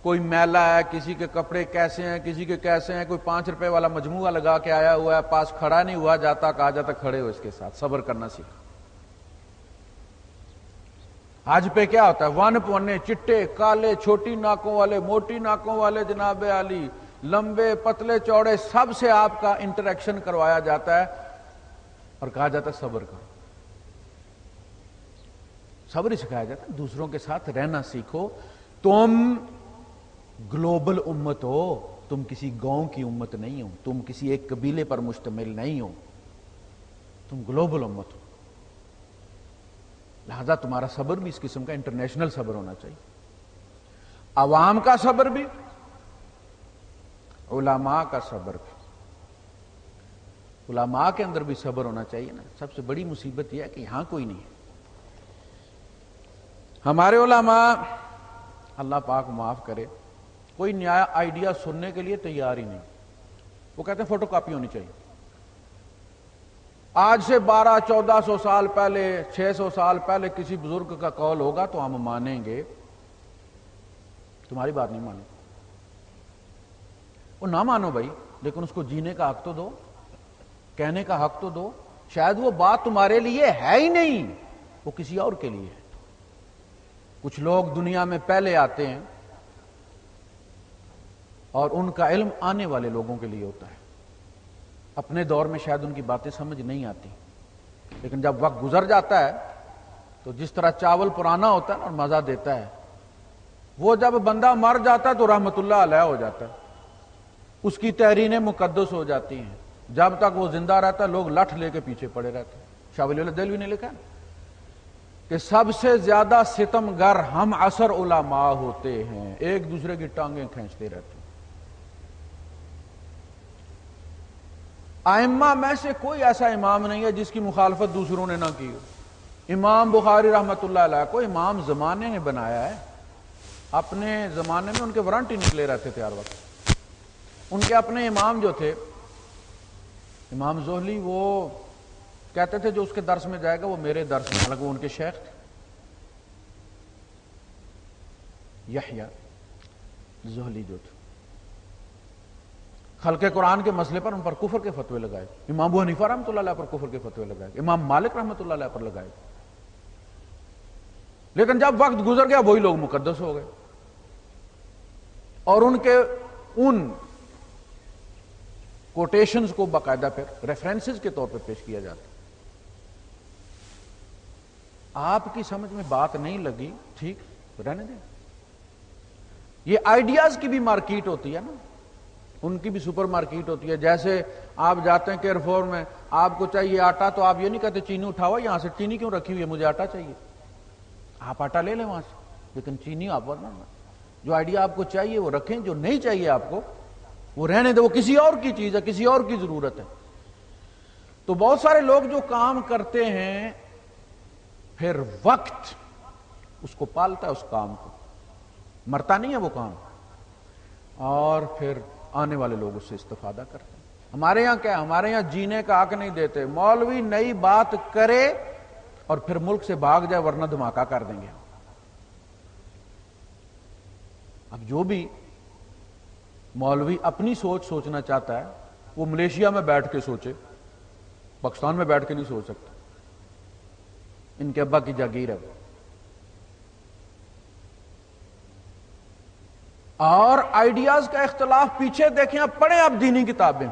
کوئی میلا ہے, کسی کے کپڑے کیسے ہیں, کسی کے کیسے ہیں, کوئی 5 روپے والا مجموعہ لگا کے آیا ہوا ہے, پاس کھڑا نہیں ہوا جاتا, کہا جاتا کھڑے ہو اس کے ساتھ. صبر کرنا سیکھا. حج پہ کیا ہوتا ہے, ون پونے, چٹے کالے, چھوٹی ناکوں والے, موٹی ناکوں والے, جناب علی, لمبے پتلے چوڑے, سب سے آپ کا انٹریکشن کروایا جاتا ہے اور کہا جاتا ہے صبر کرو. صبر ہی سکھایا جاتا ہے. دوسروں کے ساتھ رہنا سیکھو. تم گلوبل امت ہو, تم کسی گاؤں کی امت نہیں ہو, تم کسی ایک قبیلے پر مشتمل نہیں ہو, تم گلوبل امت ہو. لہذا تمہارا صبر بھی اس قسم کا انٹرنیشنل صبر ہونا چاہیے. عوام کا صبر بھی, علماء کا صبر بھی. علماء کے اندر بھی صبر ہونا چاہیے نا. سب سے بڑی مصیبت یہ ہے کہ یہاں کوئی نہیں ہے. ہمارے علماء, اللہ پاک معاف کرے, کوئی نیا آئیڈیا سننے کے لیے تیار ہی نہیں. وہ کہتے ہیں فوٹو کاپی ہونی چاہیے. آج سے 1200-1400 سال پہلے, 600 سال پہلے کسی بزرگ کا قول ہوگا تو ہم مانیں گے, تمہاری بات نہیں مانیں. وہ نہ مانو بھائی, لیکن اس کو جینے کا حق تو دو, کہنے کا حق تو دو. شاید وہ بات تمہارے لیے ہے ہی نہیں, وہ کسی اور کے لیے ہے. کچھ لوگ دنیا میں پہلے آتے ہیں اور ان کا علم آنے والے لوگوں کے لیے ہوتا ہے. اپنے دور میں شاید ان کی باتیں سمجھ نہیں آتی, لیکن جب وقت گزر جاتا ہے تو جس طرح چاول پرانا ہوتا ہے اور مزہ دیتا ہے, وہ جب بندہ مر جاتا ہے تو رحمت اللہ علیہ ہو جاتا ہے, اس کی تحریریں مقدس ہو جاتی ہیں. جب تک وہ زندہ رہتا ہے لوگ لٹھ لے کے پیچھے پڑے رہتے ہیں. شاہ ولی اللہ دہلوی نے لکھا کہ سب سے زیادہ ستمگر ہم عصر علماء ہوتے ہیں، ایک دوسرے کی ٹانگیں کھینچتے رہتے ہیں۔ ائمہ میں سے کوئی ایسا امام نہیں ہے جس کی مخالفت دوسروں نے نہ کی ہو۔ امام بخاری رحمۃ اللہ علیہ کو امام زمانے نے بنایا ہے، اپنے زمانے میں ان کے وارنٹ ہی نکلے رہتے تھے ہر وقت۔ ان کے اپنے امام جو تھے امام زہلی، وہ کہتے تھے جو اس کے درس میں جائے گا وہ میرے درس میں، حالانکہ وہ ان کے شیخ تھے۔ یحییٰ زہلی جو تھے، خلق قرآن کے مسئلے پر ان پر کفر کے فتوے لگائے، امام ابو حنیفہ رحمۃ اللہ علیہ پر کفر کے فتوے لگائے، امام مالک رحمۃ اللہ علیہ پر لگائے، لیکن جب وقت گزر گیا وہی لوگ مقدس ہو گئے، اور ان کے ان کوٹیشنز کو باقاعدہ پھر ریفرنسز کے طور پہ پیش کیا جاتا۔ آپ کی سمجھ میں بات نہیں لگی، ٹھیک، رہنے دیں۔ یہ آئیڈیاز کی بھی مارکیٹ ہوتی ہے نا، ان کی بھی سپر مارکیٹ ہوتی ہے۔ جیسے آپ جاتے ہیں کیئرفور میں، آپ کو چاہیے آٹا، تو آپ یہ نہیں کہتے چینی اٹھاؤ یہاں سے، چینی کیوں رکھی ہوئی ہے، مجھے آٹا چاہیے۔ آپ آٹا لے لیں وہاں سے، لیکن چینی آپ جو آئیڈیا آپ کو چاہیے وہ رکھیں، جو نہیں چاہیے آپ کو وہ رہنے دیں، وہ کسی اور کی چیز ہے، کسی اور کی ضرورت ہے۔ تو بہت سارے لوگ جو کام کرتے ہیں، پھر وقت اس کو پالتا ہے، اس کام کو، مرتا نہیں ہے وہ کام، اور پھر آنے والے لوگ اس سے استفادہ کرتے ہیں۔ ہمارے یہاں کیا ہے؟ ہمارے یہاں جینے کا حق نہیں دیتے، مولوی نئی بات کرے اور پھر ملک سے بھاگ جائے ورنہ دھماکہ کر دیں گے۔ اب جو بھی مولوی اپنی سوچنا چاہتا ہے وہ ملیشیا میں بیٹھ کے سوچے، پاکستان میں بیٹھ کے نہیں سوچ سکتا، ان کے ابا کی جاگیر ہے وہ۔ اور آئیڈیاز کا اختلاف پیچھے دیکھیں، اب پڑھیں آپ دینی کتابیں،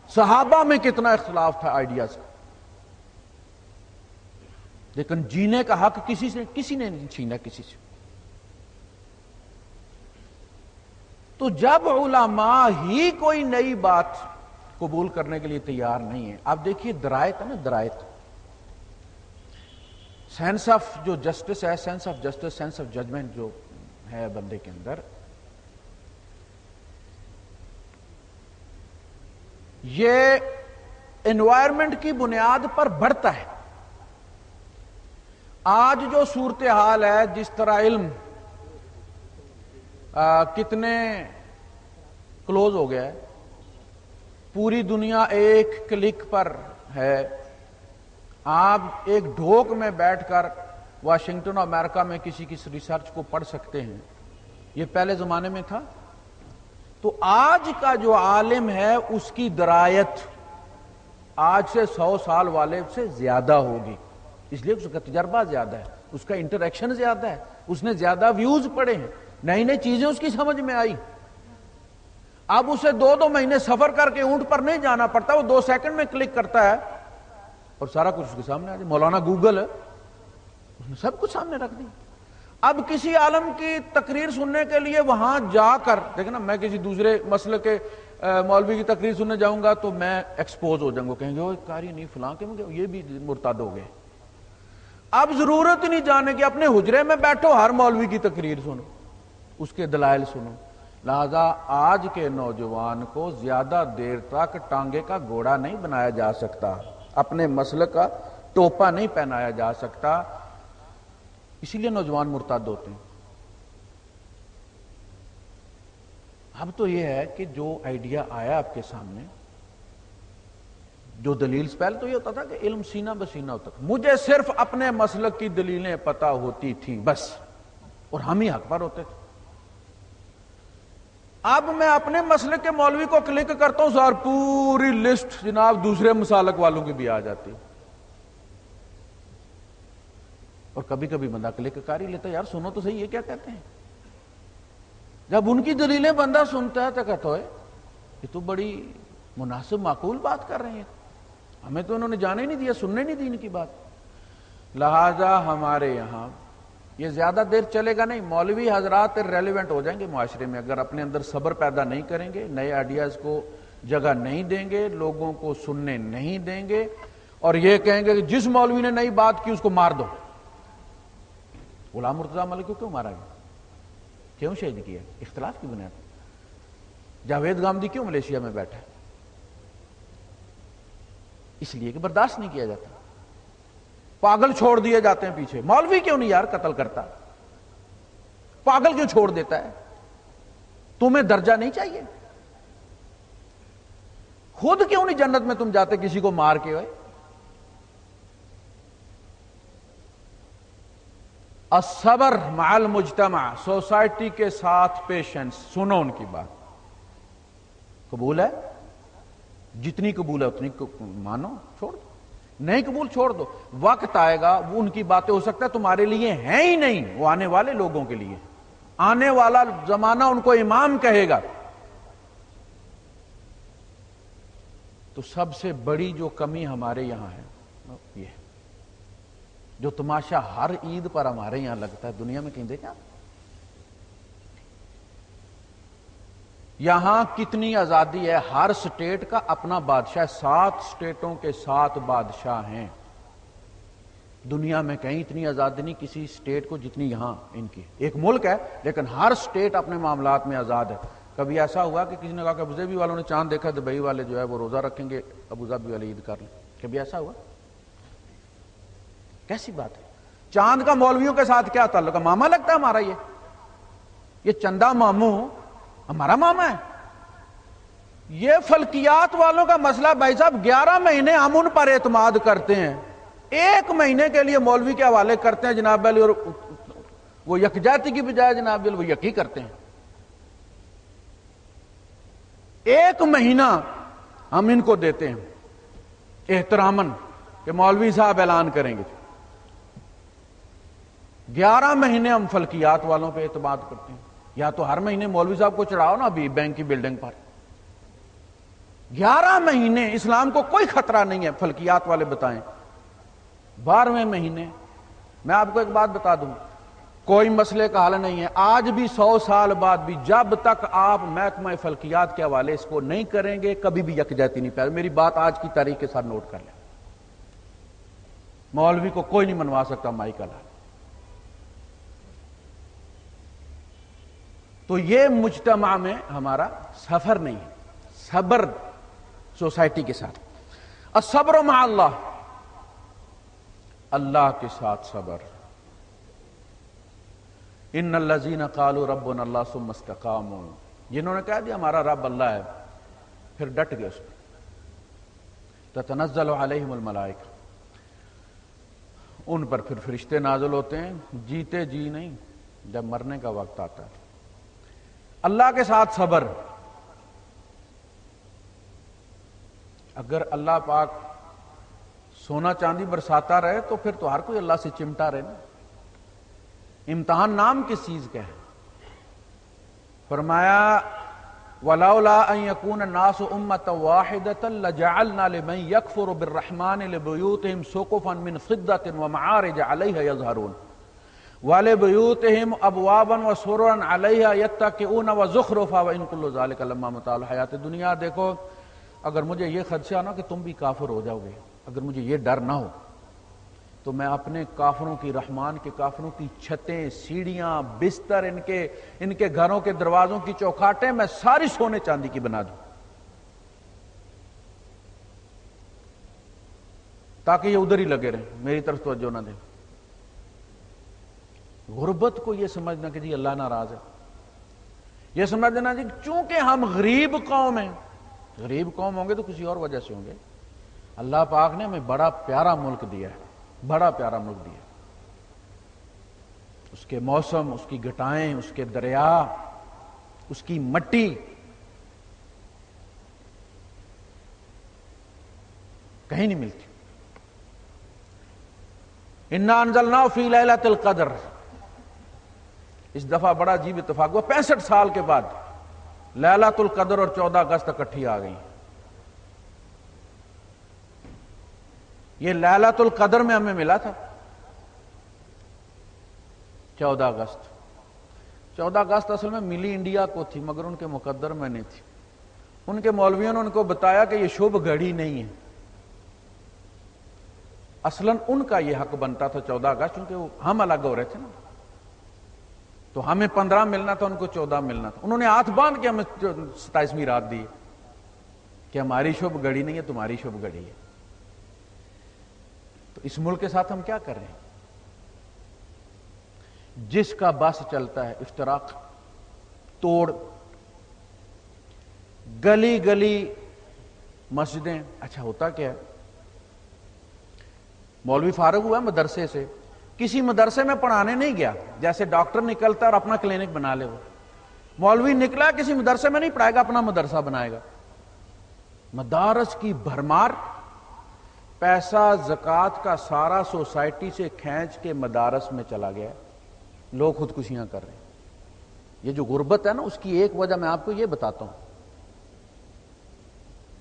صحابہ میں کتنا اختلاف تھا آئیڈیاز کا، لیکن جینے کا حق کسی نے نہیں چھینا کسی سے۔ تو جب علماء ہی کوئی نئی بات قبول کرنے کے لیے تیار نہیں ہے، آپ دیکھیے درایت ہے نا، درایت، سینس آف جو جسٹس ہے، sense of justice, sense of judgement جو ہے بندے کے اندر، یہ انوائرمنٹ کی بنیاد پر بڑھتا ہے۔ آج جو صورتحال ہے، جس طرح علم کتنے کلوز ہو گیا ہے، پوری دنیا ایک کلک پر ہے، آپ ایک ڈھوک میں بیٹھ کر واشنگٹن اور امریکہ میں کسی کی ریسرچ کو پڑھ سکتے ہیں، یہ پہلے زمانے میں تھا؟ تو آج کا جو عالم ہے اس کی درایت آج سے 100 سال والے سے زیادہ ہوگی، اس لیے اس کا تجربہ زیادہ ہے، اس کا انٹریکشن زیادہ ہے، اس نے زیادہ ویوز پڑھے ہیں، نئی نئی چیزیں اس کی سمجھ میں آئی۔ اب اسے 2 مہینے سفر کر کے اونٹ پر نہیں جانا پڑتا، وہ 2 سیکنڈ میں کلک کرتا ہے اور سارا کچھ اس کے سامنے آ جائے۔ مولانا گوگل ہے، اس نے سب کچھ سامنے رکھ دیا۔ اب کسی عالم کی تقریر سننے کے لیے وہاں جا کر دیکھیں نا، میں کسی دوسرے مسئلے کے مولوی کی تقریر سننے جاؤں گا تو میں ایکسپوز ہو جاؤں گا، کہیں گے وہ قاری نہیں فلاں کے مجھے یہ بھی مرتد ہو گئے۔ اب ضرورت ہی نہیں جانے کہ اپنے حجرے میں بیٹھو، ہر مولوی کی تقریر سنو، اس کے دلائل سنو۔ لہذا آج کے نوجوان کو زیادہ دیر تک ٹانگے کا گھوڑا نہیں بنایا جا سکتا، اپنے مسلک کا ٹوپا نہیں پہنایا جا سکتا، اسی لیے نوجوان مرتد ہوتے ہیں۔ اب تو یہ ہے کہ جو آئیڈیا آیا آپ کے سامنے، جو دلیل، پہلے تو یہ ہوتا تھا کہ علم سینہ بسینہ ہوتا تھا، مجھے صرف اپنے مسلک کی دلیلیں پتہ ہوتی تھیں بس، اور ہم ہی حق پر ہوتے تھے۔ اب میں اپنے مسلک کے مولوی کو کلک کرتا ہوں، سر پوری لسٹ جناب دوسرے مسالک والوں کی بھی آ جاتی، اور کبھی کبھی بندہ کلک کر ہی لیتا ہے، یار سنو تو صحیح یہ کیا کہتے ہیں۔ جب ان کی دلیلیں بندہ سنتا ہے تو کہتا ہے یہ تو بڑی مناسب معقول بات کر رہے ہیں، ہمیں تو انہوں نے جانے ہی نہیں دیا، سننے نہیں دی ان کی بات۔ لہذا ہمارے یہاں یہ زیادہ دیر چلے گا نہیں، مولوی حضرات ریلیونٹ ہو جائیں گے معاشرے میں اگر اپنے اندر صبر پیدا نہیں کریں گے، نئے آئیڈیاز کو جگہ نہیں دیں گے، لوگوں کو سننے نہیں دیں گے، اور یہ کہیں گے کہ جس مولوی نے نئی بات کی اس کو مار دو، غلام مرتضیٰ ملک کو کیوں مارا گیا؟ کیوں شہید کیا؟ اختلاف کی بنیاد پر۔ جاوید گامدی کیوں ملیشیا میں بیٹھا؟ اس لیے کہ برداشت نہیں کیا جاتا۔ پاگل چھوڑ دیے جاتے ہیں پیچھے۔ مولوی کیوں نہیں یار قتل کرتا؟ پاگل کیوں چھوڑ دیتا ہے؟ تمہیں درجہ نہیں چاہیے؟ خود کیوں نہیں جنت میں تم جاتے کسی کو مار کے؟ ہوئے الصبر مع المجتمع، سوسائٹی کے ساتھ پیشنس۔ سنو ان کی بات، قبول ہے؟ جتنی قبول ہے اتنی مانو، چھوڑ دو۔ نہیں قبول چھوڑ دو، وقت آئے گا وہ ان کی باتیں ہو سکتا ہے تمہارے لیے ہیں ہی نہیں، وہ آنے والے لوگوں کے لیے۔ آنے والا زمانہ ان کو امام کہے گا۔ تو سب سے بڑی جو کمی ہمارے یہاں ہے یہ، جو تماشا ہر عید پر ہمارے یہاں لگتا ہے، دنیا میں کہیں دیکھا؟ یہاں کتنی آزادی ہے، ہر سٹیٹ کا اپنا بادشاہ ہے، 7 سٹیٹوں کے 7 بادشاہ ہیں۔ دنیا میں کہیں اتنی آزادی نہیں کسی سٹیٹ کو جتنی یہاں ان کی۔ ایک ملک ہے لیکن ہر سٹیٹ اپنے معاملات میں آزاد ہے۔ کبھی ایسا ہوا کہ کسی نے کہا کہ ابوظہبی والوں نے چاند دیکھا، دبئی والے جو ہے وہ روزہ رکھیں گے، ابوظہبی والے عید کر لیں؟ کبھی ایسا ہوا؟ کیسی بات ہے؟ چاند کا مولویوں کے ساتھ کیا تعلق ہے؟ ماما لگتا ہے ہمارا یہ چندہ ماموں ہمارا ماما ہے؟ یہ فلکیات والوں کا مسئلہ بھائی صاحب، 11 مہینے ہم ان پر اعتماد کرتے ہیں، 1 مہینے کے لیے مولوی کے حوالے کرتے ہیں جناب علی، اور وہ یکجہتی کی بجائے جناب علی وہ یکی کرتے ہیں۔ 1 مہینہ ہم ان کو دیتے ہیں احتراماً کہ مولوی صاحب اعلان کریں گے، 11 مہینے ہم فلکیات والوں پہ اعتماد کرتے ہیں۔ یا تو ہر مہینے مولوی صاحب کو چڑھاؤ نا ابھی بینک کی بلڈنگ پر۔ 11 مہینے اسلام کو کوئی خطرہ نہیں ہے، فلکیات والے بتائیں۔ 12ویں مہینے میں آپ کو ایک بات بتا دوں، کوئی مسئلے کا حل نہیں ہے۔ آج بھی 100 سال بعد بھی جب تک آپ محکمہ فلکیات کے حوالے اس کو نہیں کریں گے کبھی بھی یکجہتی نہیں پیدا۔ میری بات آج کی تاریخ کے ساتھ نوٹ کر لیں، مولوی کو کوئی نہیں منوا سکتا مائی کا لال۔ تو یہ مجتمع میں ہمارا سفر نہیں ہے، صبر سوسائٹی کے ساتھ۔ الصبر مع اللہ، اللہ کے ساتھ صبر۔ ان الذین قالوا ربنا اللہ ثم استقاموا، جنہوں نے کہہ دیا ہمارا رب اللہ ہے پھر ڈٹ گئے اس پہ، تتنزل علیہم الملائکہ، ان پر پھر فرشتے نازل ہوتے ہیں، جیتے جی نہیں، جب مرنے کا وقت آتا ہے۔ اللہ کے ساتھ صبر۔ اگر اللہ پاک سونا چاندی برساتا رہے تو پھر تو ہر کوئی اللہ سے چمٹا رہے نا۔ امتحان نام کس چیز کا ہے؟ فرمایا وَلَوْلَا أَن يَكُونَ النَّاسُ أُمَّةً وَاحِدَةً لَجَعَلْنَا لِمَن يَكْفُرُ بِالرَّحْمَنِ لِبُيُوتِهِمْ سُقُفًا مِّن فِضَّةٍ وَمَعَارِجَ عَلَيْهَا يَظْهَرُونَ وَلِبُيُوتِهِمْ أَبْوَابًا وَسُرُرًا عَلَيْهَا يَتَّكِئُونَ وَزُخْرُفًا وَإِن كُلُّ ذَلِكَ لَمَّا مَتَاعُ الْحَيَاةِ الدُّنْيَا۔ دیکھو اگر مجھے یہ خدشہ نہ کہ تم بھی کافر ہو جاؤ گے، اگر مجھے یہ ڈر نہ ہو تو میں اپنے کافروں کی، رحمان کے کافروں کی چھتیں، سیڑھیاں، بستر، ان کے گھروں کے دروازوں کی چوکھاٹیں میں ساری سونے چاندی کی بنا دوں تاکہ یہ ادھر ہی لگے رہیں، میری طرف توجہ نہ دیں۔ غربت کو یہ سمجھنا کہ جی اللہ ناراض ہے، یہ سمجھنا جی چونکہ ہم غریب قوم ہیں، غریب قوم ہوں گے تو کسی اور وجہ سے ہوں گے۔ اللہ پاک نے ہمیں بڑا پیارا ملک دیا ہے، بڑا پیارا ملک دیا، اس کے موسم، اس کی گٹائیں، اس کے دریا، اس کی مٹی، کہیں نہیں ملتی۔ انا انزلناہ فی لیلۃ القدر، اس دفعہ بڑا عجیب اتفاق ہوا، 65 سال کے بعد لیلۃ القدر اور 14 اگست اکٹھی آ گئی۔ یہ لیلۃ القدر میں ہمیں ملا تھا 14 اگست۔ 14 اگست اصل میں ملی انڈیا کو تھی مگر ان کے مقدر میں نہیں تھی۔ ان کے مولویوں نے ان کو بتایا کہ یہ شبھ گھڑی نہیں ہے، اصلاً ان کا یہ حق بنتا تھا 14 اگست، چونکہ ہم الگ ہو رہے تھے نا۔ تو ہمیں 15 ملنا تھا، ان کو 14 ملنا تھا. انہوں نے ہاتھ باندھ کے ہمیں 27ویں رات دی کہ ہماری شب گڑی نہیں ہے، تمہاری شب گڑی ہے. تو اس ملک کے ساتھ ہم کیا کر رہے ہیں؟ جس کا بس چلتا ہے افتراق، توڑ، گلی گلی مسجدیں. اچھا ہوتا کیا ہے؟ مولوی فارغ ہوا مدرسے سے، کسی مدرسے میں پڑھانے نہیں گیا، جیسے ڈاکٹر نکلتا اور اپنا کلینک بنا لے. وہ مولوی نکلا کسی مدرسے میں نہیں پڑھائے گا، اپنا مدرسہ بنائے گا. مدارس کی بھرمار، پیسہ زکوٰۃ کا سارا سوسائٹی سے کھینچ کے مدارس میں چلا گیا. لوگ خودکشیاں کر رہے ہیں. یہ جو غربت ہے نا، اس کی ایک وجہ میں آپ کو یہ بتاتا ہوں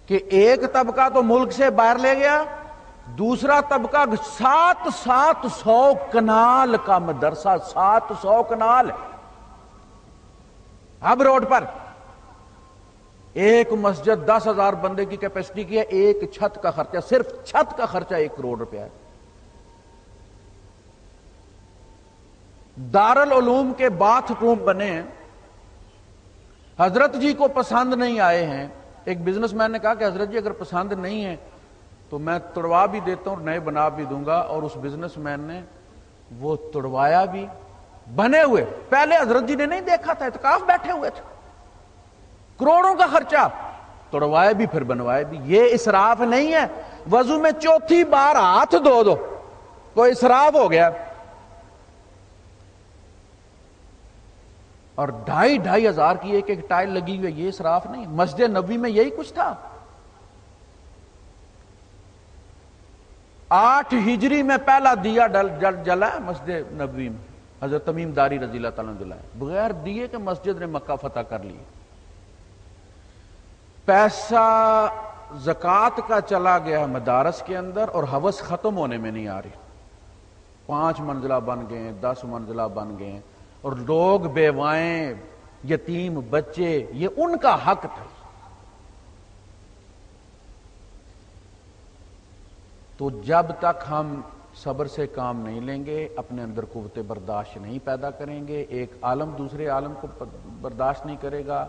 کہ ایک طبقہ تو ملک سے باہر لے گیا، دوسرا طبقہ 700 کنال کا مدرسہ، 700 کنال اب روڈ پر. ایک مسجد 10,000 بندے کی کیپیسٹی کی ہے، ایک چھت کا خرچہ، صرف چھت کا خرچہ 1 کروڑ روپیہ ہے. دارالعلوم کے باتھ روم بنے ہیں، حضرت جی کو پسند نہیں آئے ہیں. ایک بزنس مین نے کہا کہ حضرت جی اگر پسند نہیں ہے تو میں توڑوا بھی دیتا ہوں، نئے بنا بھی دوں گا. اور اس بزنس مین نے وہ توڑوایا بھی، بنے ہوئے. پہلے حضرت جی نے نہیں دیکھا تھا، اعتکاف بیٹھے ہوئے تھے. کروڑوں کا خرچہ، توڑوایا بھی پھر بنوایا بھی. یہ اسراف نہیں ہے؟ وضو میں چوتھی بار ہاتھ دھو دو تو اسراف ہو گیا. اور 2,500 ہزار کی ایک ٹائل لگی ہوئی ہے، یہ اسراف نہیں؟ مسجد نبوی میں یہی کچھ تھا. 8 ہجری میں پہلا دیا جلا ہے مسجد نبوی میں، حضرت تمیم داری رضی اللہ تعالیٰ عنہ جلائے، بغیر دیے کہ مسجد نے مکہ فتح کر لی. پیسہ زکوٰۃ کا چلا گیا مدارس کے اندر، اور ہوس ختم ہونے میں نہیں آ رہی. 5 منزلہ بن گئے، 10 منزلہ بن گئے، اور لوگ بیوائیں، یتیم بچے، یہ ان کا حق تھا. تو جب تک ہم صبر سے کام نہیں لیں گے، اپنے اندر قوت برداشت نہیں پیدا کریں گے، ایک عالم دوسرے عالم کو برداشت نہیں کرے گا،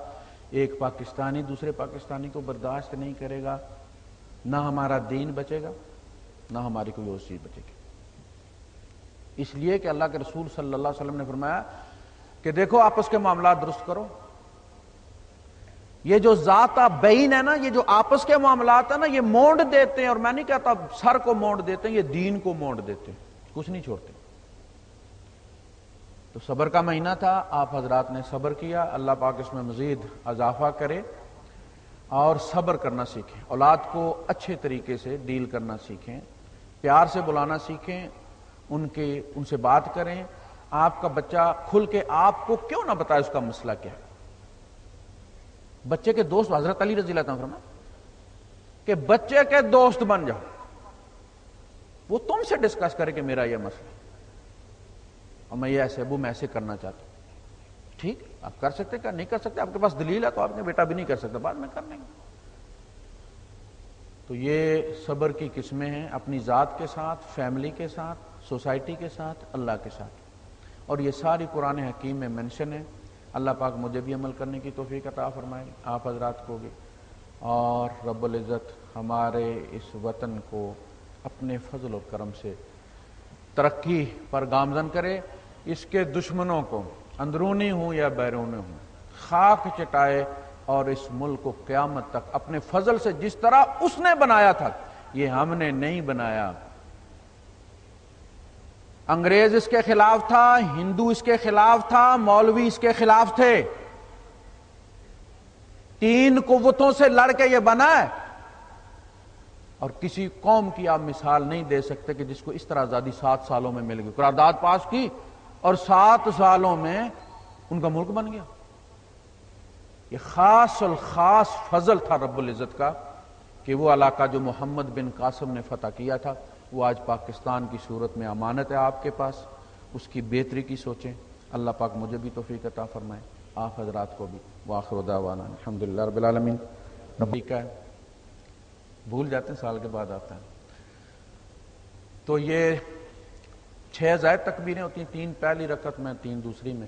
ایک پاکستانی دوسرے پاکستانی کو برداشت نہیں کرے گا، نہ ہمارا دین بچے گا، نہ ہماری کوئی اور چیز بچے گی. اس لیے کہ اللہ کے رسول صلی اللہ علیہ وسلم نے فرمایا کہ دیکھو آپس کے معاملات درست کرو. یہ جو ذات بین ہے نا، یہ جو آپس کے معاملات ہیں نا، یہ مونڈ دیتے ہیں. اور میں نہیں کہتا سر کو مونڈ دیتے ہیں، یہ دین کو مونڈ دیتے ہیں، کچھ نہیں چھوڑتے. تو صبر کا مہینہ تھا، آپ حضرات نے صبر کیا. اللہ پاک اس میں مزید اضافہ کرے اور صبر کرنا سیکھیں. اولاد کو اچھے طریقے سے ڈیل کرنا سیکھیں، پیار سے بلانا سیکھیں، ان سے بات کریں. آپ کا بچہ کھل کے آپ کو کیوں نہ بتائے اس کا مسئلہ کیا ہے. بچے کے دوست، حضرت علی رضی اللہ عنہ فرمایا کہ بچے کے دوست بن جاؤ، وہ تم سے ڈسکس کرے کہ میرا یہ مسئلہ ہے اور میں یہ ایسے ابو میں ایسے کرنا چاہتا ہوں. ٹھیک، آپ کر سکتے کیا نہیں کر سکتے، آپ کے پاس دلیل ہے تو آپ نے بیٹا بھی نہیں کر سکتا، بعد میں کر لیں گے. تو یہ صبر کی قسمیں ہیں، اپنی ذات کے ساتھ، فیملی کے ساتھ، سوسائٹی کے ساتھ، اللہ کے ساتھ. اور یہ ساری قرآن حکیم میں منشن ہے. اللہ پاک مجھے بھی عمل کرنے کی توفیق عطا فرمائے، آپ حضرات کو بھی. اور رب العزت ہمارے اس وطن کو اپنے فضل و کرم سے ترقی پر گامزن کرے. اس کے دشمنوں کو، اندرونی ہوں یا بیرونی ہوں، خاک چٹائے، اور اس ملک کو قیامت تک اپنے فضل سے جس طرح اس نے بنایا تھا، یہ ہم نے نہیں بنایا. انگریز اس کے خلاف تھا، ہندو اس کے خلاف تھا، مولوی اس کے خلاف تھے. 3 قوتوں سے لڑ کے یہ بنا ہے. اور کسی قوم کی آپ مثال نہیں دے سکتے کہ جس کو اس طرح آزادی 7 سالوں میں مل گئی. قرارداد پاس کی اور 7 سالوں میں ان کا ملک بن گیا. یہ خاص الخاص فضل تھا رب العزت کا کہ وہ علاقہ جو محمد بن قاسم نے فتح کیا تھا، وہ آج پاکستان کی صورت میں امانت ہے آپ کے پاس. اس کی بہتری کی سوچیں. اللہ پاک مجھے بھی توفیق عطا فرمائے، آپ حضرات کو بھی. وآخر دعوانا الحمدللہ رب العالمین. نبی کا ہے، بھول جاتے ہیں، سال کے بعد آتا ہے. تو یہ 6 زائد تکبیریں ہوتی ہیں، 3 پہلی رکعت میں، 3 دوسری میں.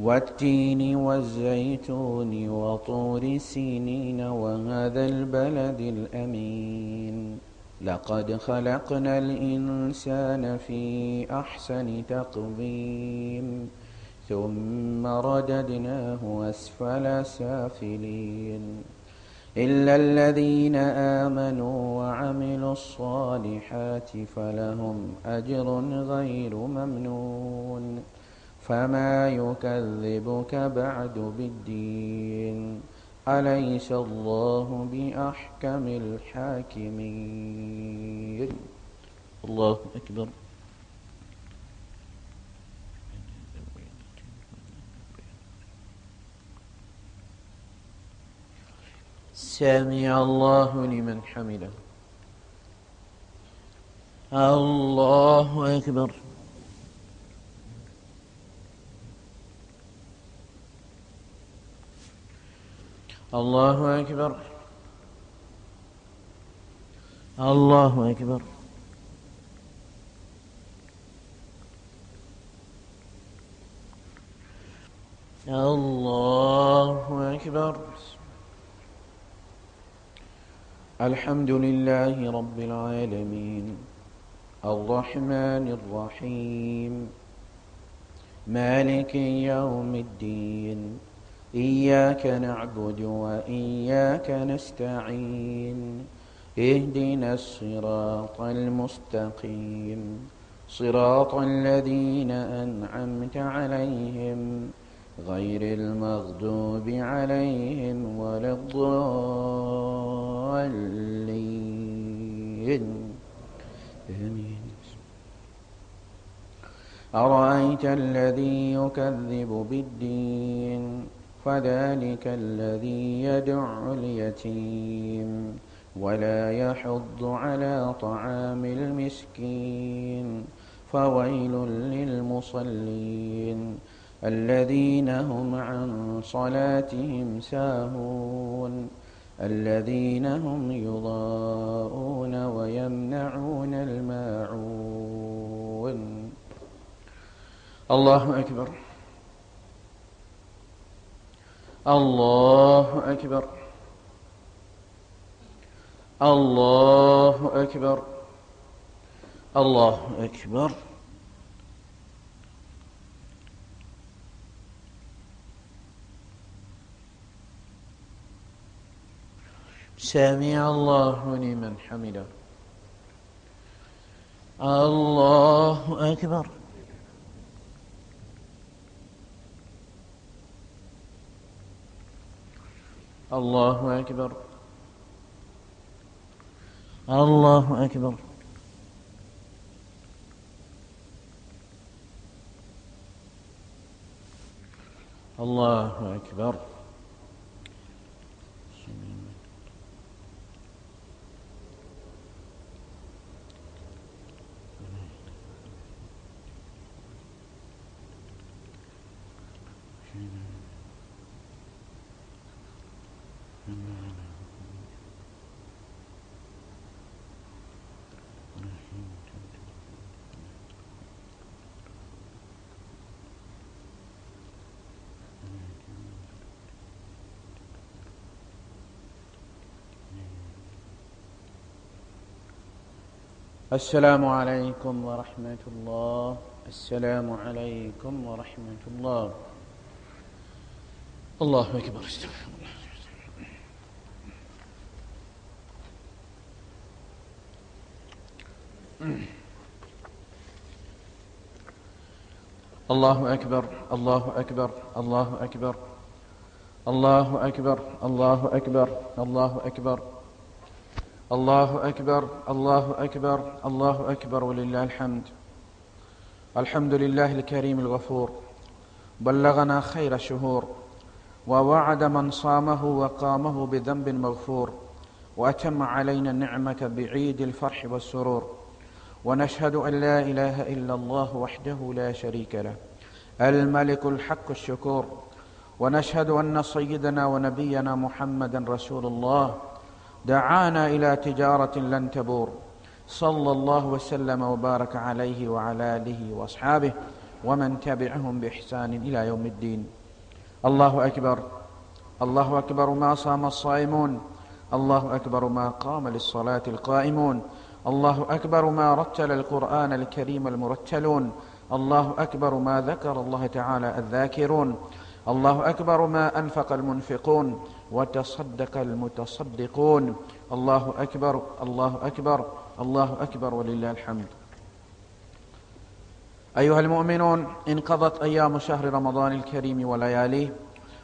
والتين والزيتون وطور سينين وهذا البلد الأمين لقد خلقنا الإنسان في أحسن تقويم ثم رددناه أسفل سافلين إلا الذين آمنوا وعملوا الصالحات فلهم أجر غير ممنون فما يكذبك بعد بالدين أليس الله بأحكم الحاكمين الله أكبر سمع الله لمن حمده الله أكبر الله أكبر الله أكبر الله أكبر الحمد لله رب العالمين الرحمن الرحيم مالك يوم الدين إياك نعبد وإياك نستعين اهدنا الصراط المستقيم صراط الذين أنعمت عليهم غير المغضوب عليهم ولا الضالين آمين. أرأيت الذي يكذب بالدين فذلك الذي يدع اليتيم ولا يحض على طعام المسكين فويل للمصلين الذين هم عن صلاتهم ساهون الذين هم يضاءون ويمنعون الماعون الله أكبر الله أكبر الله أكبر الله أكبر سمع الله لمن حمده. الله أكبر. الله أكبر. الله أكبر. الله أكبر. السلام عليكم ورحمة الله. السلام عليكم ورحمة الله. الله أكبر. استغفر الله. الله أكبر. الله أكبر. الله أكبر. الله أكبر. الله أكبر. الله أكبر. الله أكبر. الله أكبر. الله أكبر ولله الحمد. الحمد لله الكريم الغفور، بلغنا خير الشهور، ووعد من صامه وقامه بذنب مغفور، وأتم علينا النعمة بعيد الفرح والسرور. ونشهد أن لا إله إلا الله وحده لا شريك له، الملك الحق الشكور. ونشهد أن سيدنا ونبينا محمدا رسول الله دعانا إلى تجارة لن تبور، صلى الله وسلم وبارك عليه وعلى آله وأصحابه ومن تبعهم بإحسان إلى يوم الدين. الله أكبر. الله أكبر ما صام الصائمون، الله أكبر ما قام للصلاة القائمون، الله أكبر ما رتل القرآن الكريم المرتلون، الله أكبر ما ذكر الله تعالى الذاكرون، الله أكبر ما أنفق المنفقون وتصدق المتصدقون. الله أكبر. الله أكبر. الله أكبر ولله الحمد. أيها المؤمنون، انقضت أيام شهر رمضان الكريم ولياليه،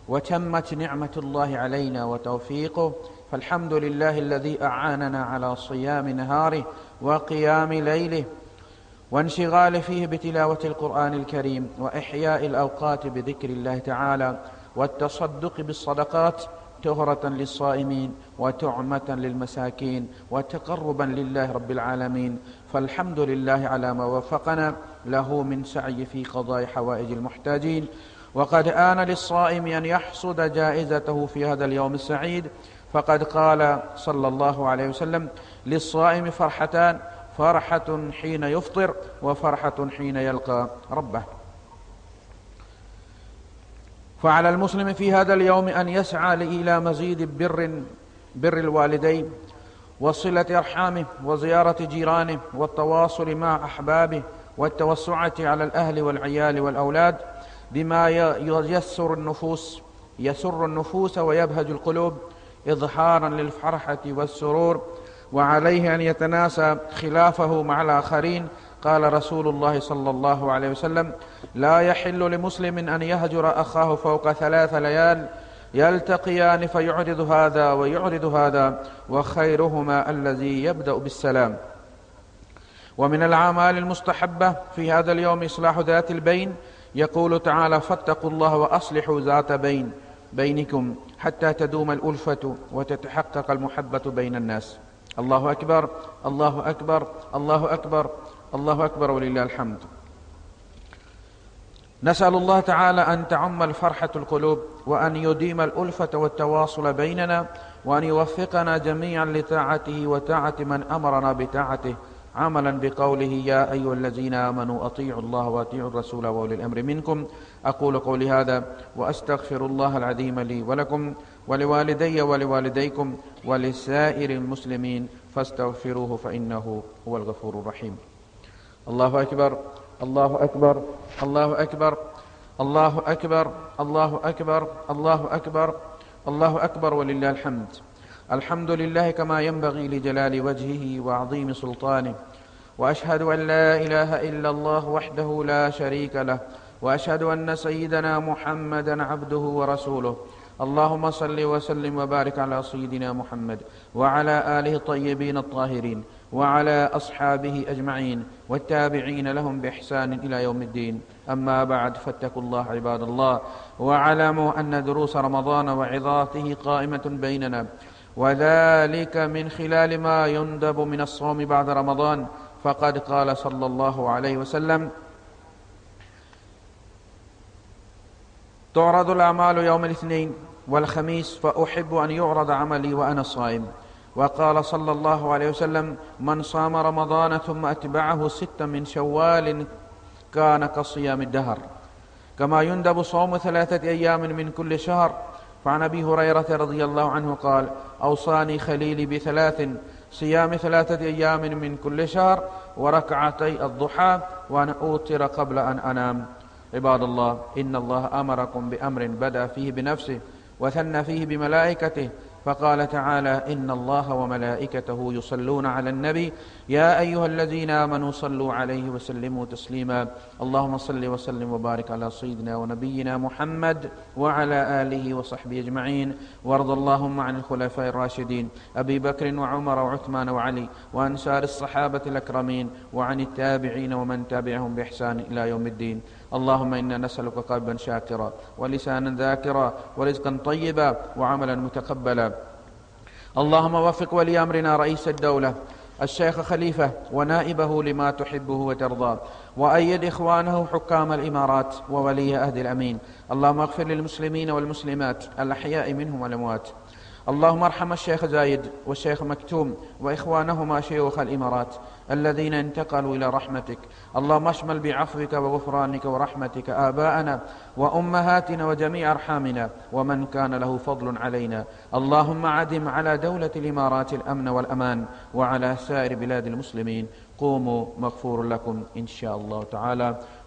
وتمت نعمة الله علينا وتوفيقه، فالحمد لله الذي أعاننا على صيام نهاره وقيام ليله وانشغال فيه بتلاوة القرآن الكريم وإحياء الأوقات بذكر الله تعالى والتصدق بالصدقات، طهرة للصائمين وتعمة للمساكين وتقربا لله رب العالمين. فالحمد لله على ما وفقنا له من سعي في قضاء حوائج المحتاجين. وقد آن للصائم أن يحصد جائزته في هذا اليوم السعيد، فقد قال صلى الله عليه وسلم: للصائم فرحتان، فرحة حين يفطر وفرحة حين يلقى ربه. فعلى المسلم في هذا اليوم أن يسعى إلى مزيد بر الوالدين وصلة أرحامه وزيارة جيرانه والتواصل مع أحبابه والتوسعة على الأهل والعيال والأولاد بما يسر النفوس ويبهج القلوب إظهارا للفرحة والسرور. وعليه أن يتناسى خلافه مع الآخرين. قال رسول الله صلى الله عليه وسلم: لا يحل لمسلم أن يهجر أخاه فوق 3 ليال، يلتقيان فيعرض هذا ويعرض هذا، وخيرهما الذي يبدأ بالسلام. ومن الأعمال المستحبة في هذا اليوم إصلاح ذات البين. يقول تعالى: فاتقوا الله وأصلحوا ذات بينكم حتى تدوم الألفة وتتحقق المحبة بين الناس. الله أكبر. الله أكبر. الله أكبر. الله أكبر ولله الحمد. نسأل الله تعالى أن تعم الفرحة القلوب، وأن يديم الألفة والتواصل بيننا، وأن يوفقنا جميعا لطاعته وطاعة من أمرنا بطاعته، عملا بقوله: يا أيها الذين آمنوا أطيعوا الله وأطيعوا الرسول وأولي الأمر منكم. أقول قولي هذا وأستغفر الله العظيم لي ولكم ولوالدي ولوالديكم ولسائر المسلمين، فاستغفروه فإنه هو الغفور الرحيم. الله أكبر. الله أكبر. الله أكبر. الله أكبر. الله أكبر. الله أكبر. الله أكبر ولله الحمد. الحمد لله كما ينبغي لجلال وجهه وعظيم سلطانه، وأشهد أن لا إله إلا الله وحده لا شريك له، وأشهد أن سيدنا محمدا عبده ورسوله. اللهم صل وسلم وبارك على سيدنا محمد وعلى آله الطيبين الطاهرين وعلى أصحابه أجمعين والتابعين لهم بإحسان إلى يوم الدين. أما بعد، فاتقوا الله عباد الله، واعلموا أن دروس رمضان وعظاته قائمة بيننا، وذلك من خلال ما يندب من الصوم بعد رمضان. فقد قال صلى الله عليه وسلم: تعرض الأعمال يوم الاثنين والخميس، فأحب أن يعرض عملي وأنا صائم. وقال صلى الله عليه وسلم: من صام رمضان ثم أتبعه 6 من شوال كان كصيام الدهر. كما يندب صوم 3 أيام من كل شهر. فعن أبي هريرة رضي الله عنه قال: أوصاني خليلي ب3: صيام 3 أيام من كل شهر، وركعتي الضحى، وأن أوتر قبل أن أنام. عباد الله، إن الله أمركم بأمر بدأ فيه بنفسه وثنى فيه بملائكته، فقال تعالى: إن الله وملائكته يصلون على النبي يا أيها الذين آمنوا صلوا عليه وسلموا تسليما. اللهم صل وسلم وبارك على سيدنا ونبينا محمد وعلى آله وصحبه أجمعين، وارض اللهم عن الخلفاء الراشدين أبي بكر وعمر وعثمان وعلي، وعن سائر الصحابة الأكرمين، وعن التابعين ومن تبعهم بإحسان إلى يوم الدين. اللهم إنا نسألك قلبا شاكرا ولسانا ذاكرا ورزقا طيبا وعملا متقبلا. اللهم وفق ولي أمرنا رئيس الدولة الشيخ خليفة ونائبه لما تحبه وترضى، وأيد إخوانه حكام الإمارات وولي عهد الأمين. اللهم اغفر للمسلمين والمسلمات الأحياء منهم والأموات. اللهم ارحم الشيخ زايد والشيخ مكتوم وإخوانهما شيوخ الإمارات الذين انتقلوا إلى رحمتك. اللهم اشمل بعفوك وغفرانك ورحمتك آباءنا وأمهاتنا وجميع أرحامنا ومن كان له فضل علينا. اللهم عدم على دولة الإمارات الأمن والأمان وعلى سائر بلاد المسلمين. قوموا مغفور لكم إن شاء الله تعالى.